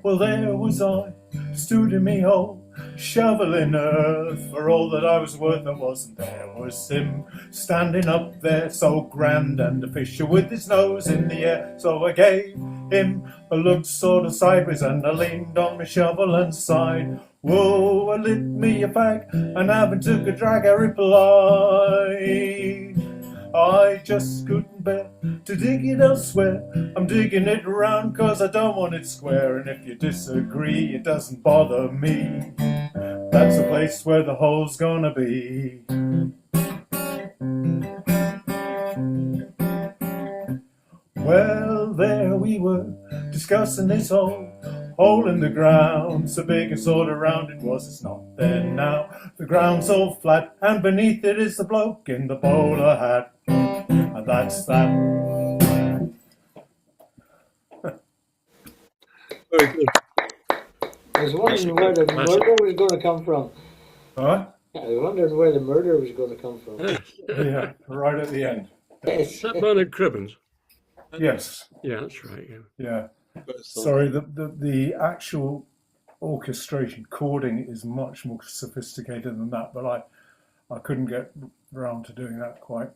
Well, there was I, stood in me hole, shoveling earth. For all that I was worth, I wasn't. There was him, standing up there, so grand and official, with his nose in the air. So I gave him a look sort of sideways, and I leaned on my shovel and sighed. Whoa, I lit me a fag, and having took a drag, I replied, I just couldn't bear to dig it elsewhere. I'm digging it round 'cause I don't want it square. And if you disagree, it doesn't bother me. That's the place where the hole's gonna be. Well, there we were, discussing this hole in the ground, so big and sort of round it was. It's not there now. The ground's all flat, and beneath it is the bloke in the bowler hat. And that's that. Very good. I was wondering where the murder was going to come from. Huh? I was wondering where the murder was going to come from. Yeah, right at the end. Yes. Is that Bernard Cribbins? Yes. Yeah, that's right. Yeah. Yeah. Sorry, the actual orchestration chording is much more sophisticated than that, but I couldn't get around to doing that quite.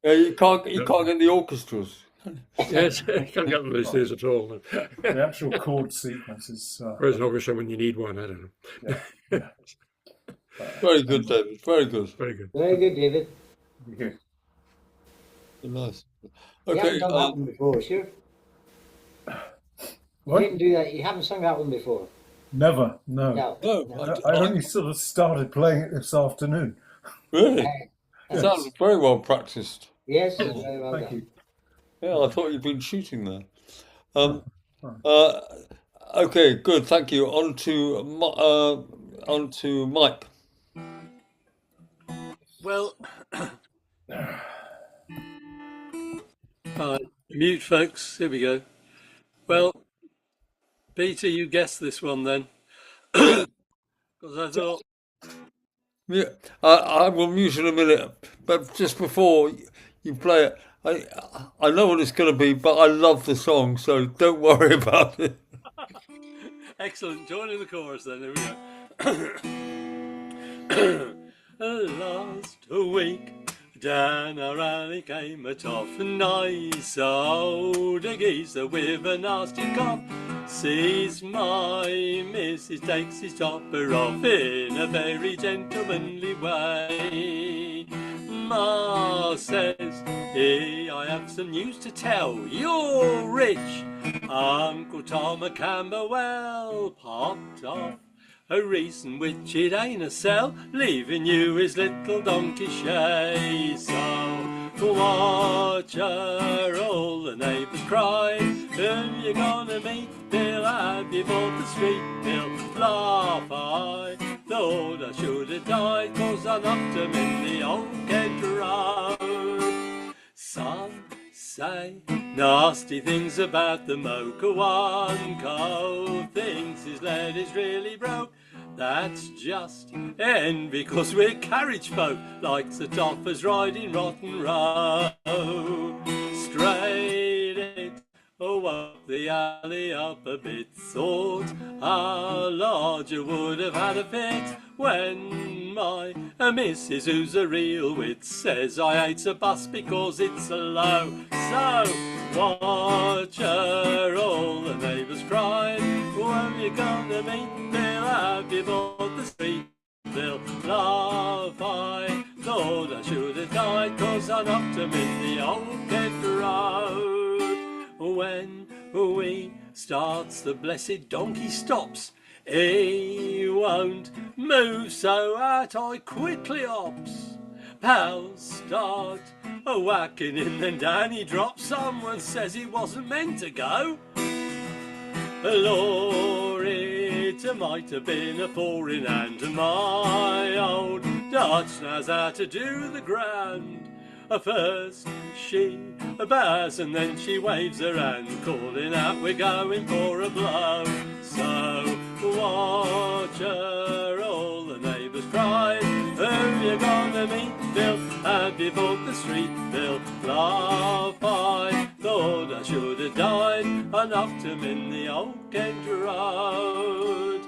Yeah, you can't get the orchestras. Yes, you can't get them these days at all. The actual chord sequence is. Whereas an orchestra when you need one, I don't know. Yeah. Very good, David. Very good. Very good. Very good, David. Okay. Nice. You Okay. haven't done that one before, sure? What? You didn't do that. You haven't sung that one before. Never. No. No. No, I only sort of started playing it this afternoon. Really? Sounds very well practiced. Yes, very well Thank done. you. Yeah, I thought you'd been shooting there. Okay, good. Thank you. On to Mike. Well, mute, folks. Here we go. Well, Peter, you guessed this one then, because I thought. Yeah, I will mute in a minute, but just before you play it, I know what it's going to be, but I love the song, so don't worry about it. Excellent. Joining the chorus then. Here we go. Last week down our alley came a tough and nice old geezer with a nasty cough. Sees my missus, takes his topper off in a very gentlemanly way. Ma says, hey, I have some news to tell. You're rich. Uncle Tom a Camberwell popped off a reason which it ain't a sell, leaving you his little donkey shay. So watch her, all the neighbours cry. Who you gonna meet, Bill? Have you bought the street, Bill? Laugh, I thought I should have died, 'cause I knocked him in the old Kent Road. Some say nasty things about the mocha. One cove thinks his lead is really broke. That's just envy, 'cause we're carriage folk, likes the toppers riding Rotten Row. Straight it, oh, up the alley up a bit. Thought our lodger would have had a fit when my missus, who's a real wit, says I hates a bus because it's a low. So watch her, all the neighbours cried. When you gonna meet Bill? have you bought the street bill? Laugh, I thought I should have died, 'cause I knocked him in the old Kent Road. When we starts, the blessed donkey stops. He won't move, so out I quickly hops. Pals start a whacking him, then down he drops. Someone says he wasn't meant to go. Lord, it might have been a four-in hand. My old Dutch knows how to do the grand. First she bows and then she waves her hand, calling out, we're going for a blow. So watch her, all the neighbours cried. Who you gonna meet, Bill? Have you bought the street bill? Laugh, I thought I should have died. I knocked him in the old Kent Road.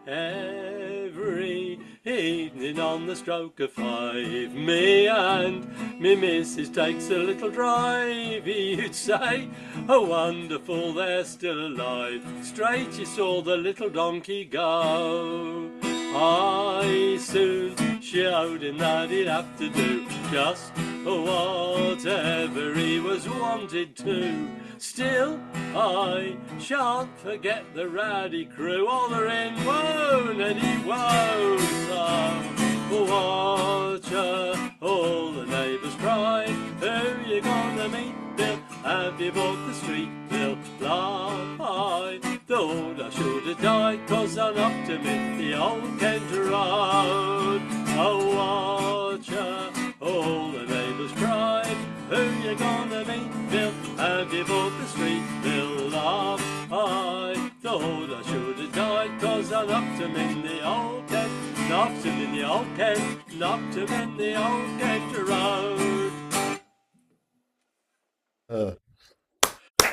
Every evening on the stroke of 5, me and me missus takes a little drive. You'd say, oh wonderful, they're still alive. Straight you saw the little donkey go. I soon showed him that he'd have to do just whatever he was wanted to. Still, I shan't forget the rowdy crew hollering, whoa, and he whoa. So watch her, all the neighbours cried. Who you gonna meet, Bill? Have you bought the street bill? Laugh, I thought I should have died, 'cause I knocked him in the old Kent Road. Oh, watch her, all the neighbours cried. Who you gonna meet, Bill? Have you bought the street bill? Laugh, I thought I should have died, 'cause I knocked him in the old Kent, knocked him in the old Kent, knocked him in the old Kent Road.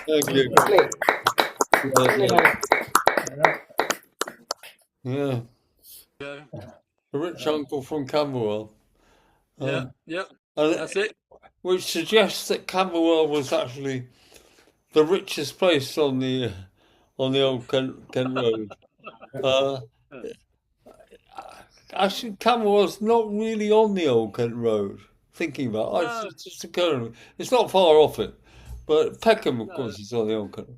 Thank you. Lovely. Yeah. Yeah, A rich uncle from Camberwell. yeah, And that's it. which suggests that Camberwell was actually the richest place on the old Kent Road. Actually, Camberwell's not really on the old Kent Road. Thinking about it, it's just occurring to me. It's not far off it, but Peckham, of course, is on the old Kent.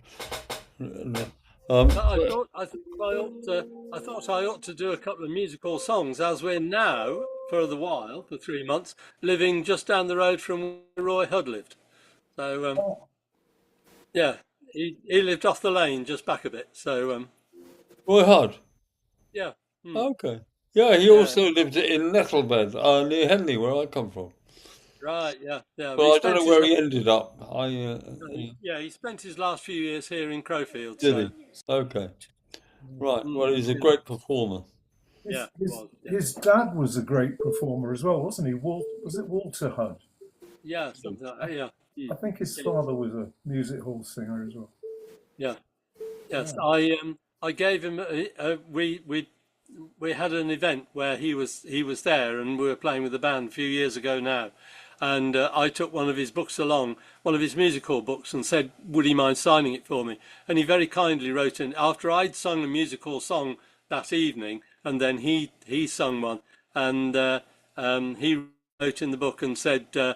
I thought I ought to do a couple of musical songs, as we're now, for the while, for 3 months, living just down the road from where Roy Hudd lived. So, yeah, he lived off the lane, just back a bit. So, Roy Hudd. yeah. Okay. Yeah, he also lived in Nettlebed, near Henley, where I come from. Right, yeah. But I don't know where he ended up. Yeah, he spent his last few years here in Crowfield. Did So, he? Okay. Right. Well, he's a great performer. yeah, His dad was a great performer as well, wasn't he? Was it Walter Hudd? yeah, something like that, yeah. I think his father was a music hall singer as well. Yeah. Yes, I gave him. We had an event where he was there, and we were playing with the band a few years ago now, and I took one of his books along, one of his music hall books, and said, would he mind signing it for me? And he very kindly wrote in after I'd sung a music hall song that evening, and then he sung one, and he wrote in the book and said to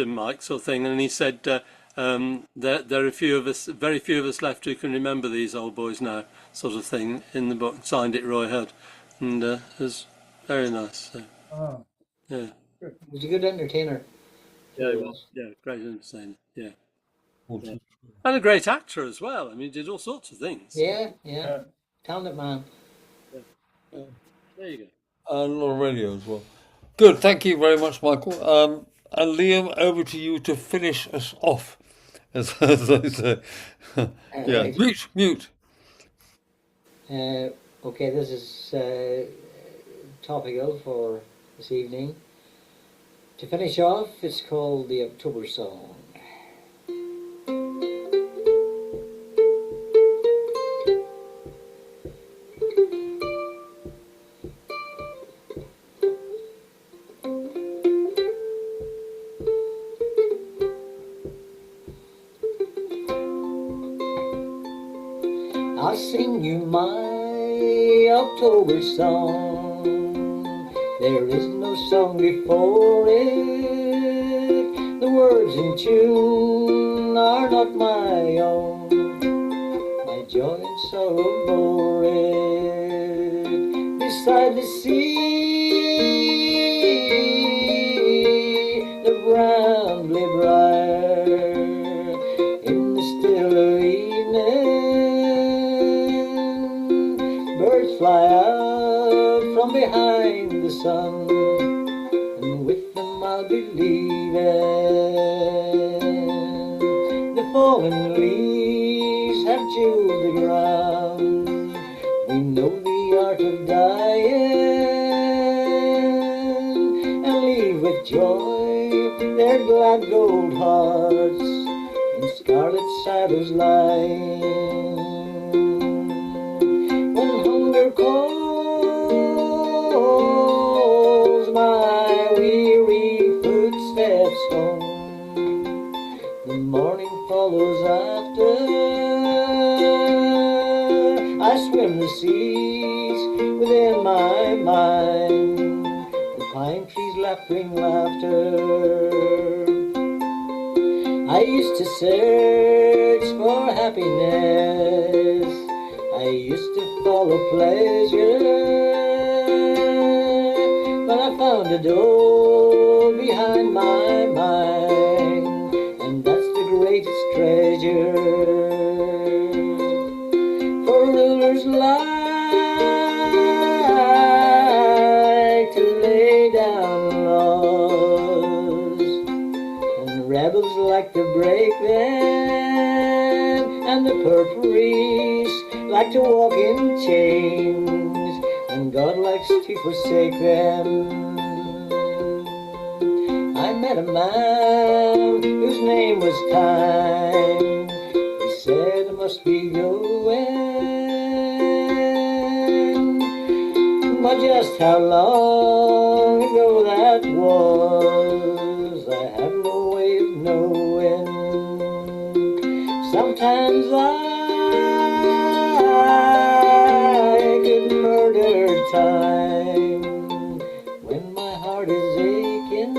Mike sort of thing, and he said. There are very few of us left who can remember these old boys now, sort of thing, in the book. Signed it Roy Hudd, and it was very nice. So, yeah. He was a good entertainer. Yeah, he was. Yeah, great entertainer. Yeah. And a great actor as well. I mean, he did all sorts of things. Yeah. Talented man. There you go. And on radio as well. Good. Thank you very much, Michael. And Liam, over to you to finish us off, as they say. Yeah. Mute. Okay, this is topical for this evening. To finish off, it's called the October Song. I'll sing you my October song. There is no song before it. The words in tune are not my own. My joy and sorrow bore it. Beside the sea, the brambly briar, in the still evening, birds fly out from behind the sun, and with them I'll be leaving. The fallen leaves have jeweled the ground. We know the art of dying, and leave with joy their glad gold hearts in scarlet saddles lying. When hunger calls my weary footsteps home, the morning follows after. I swim the seas within my mind, the pine trees laughing laughter. I used to search for happiness, I used to follow pleasure, but I found a door behind my mind, and that's the greatest treasure. For rulers like to lay down laws, and rebels like to break them, and the purpurists like to walk in chains, and God likes to forsake them. I met a man whose name was Time. He said I must be going, but just how long ago that was, I have no way of knowing. Sometimes I could murder time when my heart is aching,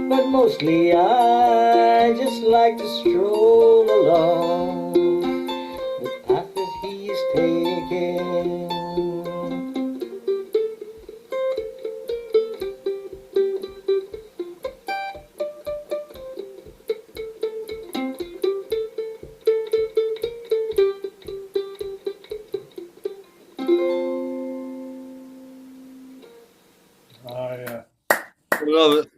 but mostly I just like to stroll along the path that he is taking. Yeah. Love it.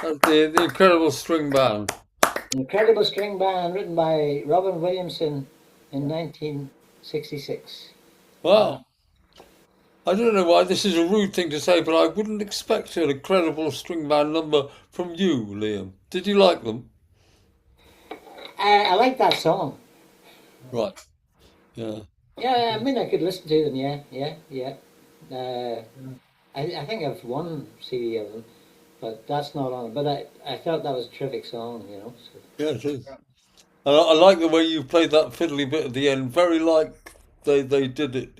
That's the incredible string band. Incredible string band written by Robin Williamson in 1966. Wow. I don't know why this is a rude thing to say, but I wouldn't expect an incredible string band number from you, Liam. Did you like them? I like that song. Right. Yeah. Yeah, I mean, I could listen to them. Yeah. I think I've one CD of them, but that's not on. But I thought that was a terrific song. So. Yeah, it is. And I like the way you played that fiddly bit at the end. Very like they did it.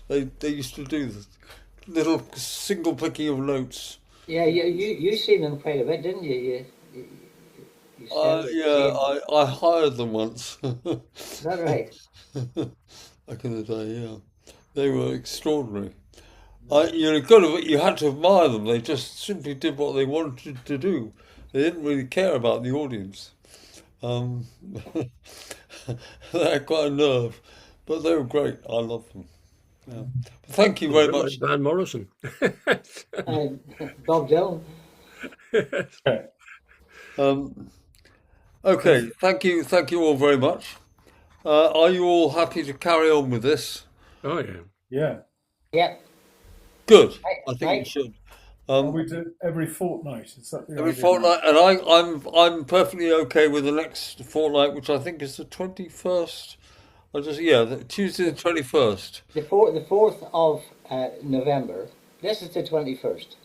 They used to do this little single picking of notes. Yeah, you seen them quite a bit, didn't you? You started Yeah, seeing. I hired them once. Is that right? Back in the day, yeah. They were extraordinary. You had to admire them. They just simply did what they wanted to do. They didn't really care about the audience. Um, they had quite a nerve, but they were great. I love them. Yeah. Thank you A very bit much. like Van Morrison. Bob Dylan. Um, okay, thank you all very much. Are you all happy to carry on with this? Oh, yeah. Yeah. Yeah. Good. Right. I think you should. And we do every fortnight. Is that the Every idea? fortnight, and I'm perfectly okay with the next fortnight, which I think is the 21st. Tuesday the 21st. The 4th of November. This is the 21st.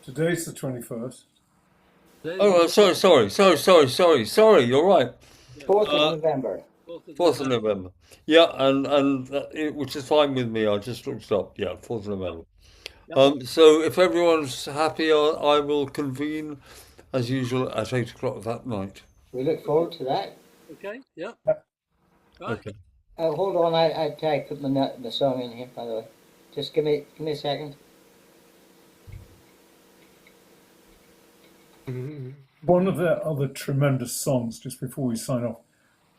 Today's the 21st. Oh, sorry. You're right. 4th of November. 4th of November. Yeah, which is fine with me. I just looked it up. Yeah, 4th of November. So if everyone's happy, I will convene as usual at 8 o'clock that night. We look forward to that. Okay, yeah. Yeah. Right. Okay. Hold on, I put the song in here, by the way. Just give me a second. One of the other tremendous songs, just before we sign off,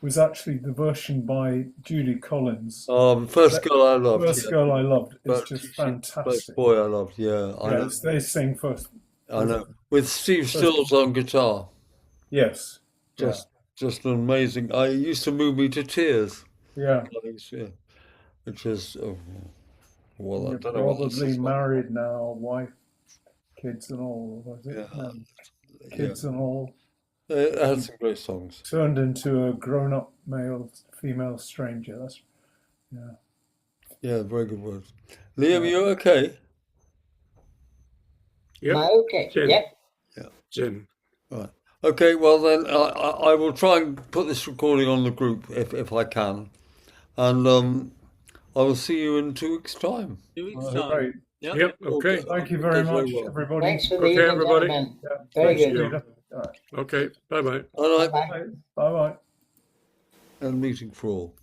was actually the version by Judy Collins. First girl I loved. First Yeah. Girl I Loved. It's But just First fantastic. boy I loved. Yeah, I know. Yes, they sing first. I know. With Steve Stills on guitar. Yes. Just an amazing. I used to move me to tears. Yeah. Yeah. Which is well, I You're don't know what this probably is. married now, wife, kids and all. Was it? Yeah. Kids and all. It had some great songs. Turned into a grown-up male, female stranger. That's Yeah, very good words. Liam, you okay? Am I Yep. okay? Jim. Yep. Jim. Right. Okay, well then I will try and put this recording on the group if I can. And I will see you in 2 weeks' time. 2 weeks' great. time. Yeah. Yep. Okay. Thank you very Okay, very much, well. everybody. Thanks for the Okay, evening, everybody. gentlemen. Yeah. Very Thanks, good. Peter. All right. Okay. Bye bye. All right, Bye. Bye bye. and meeting for all.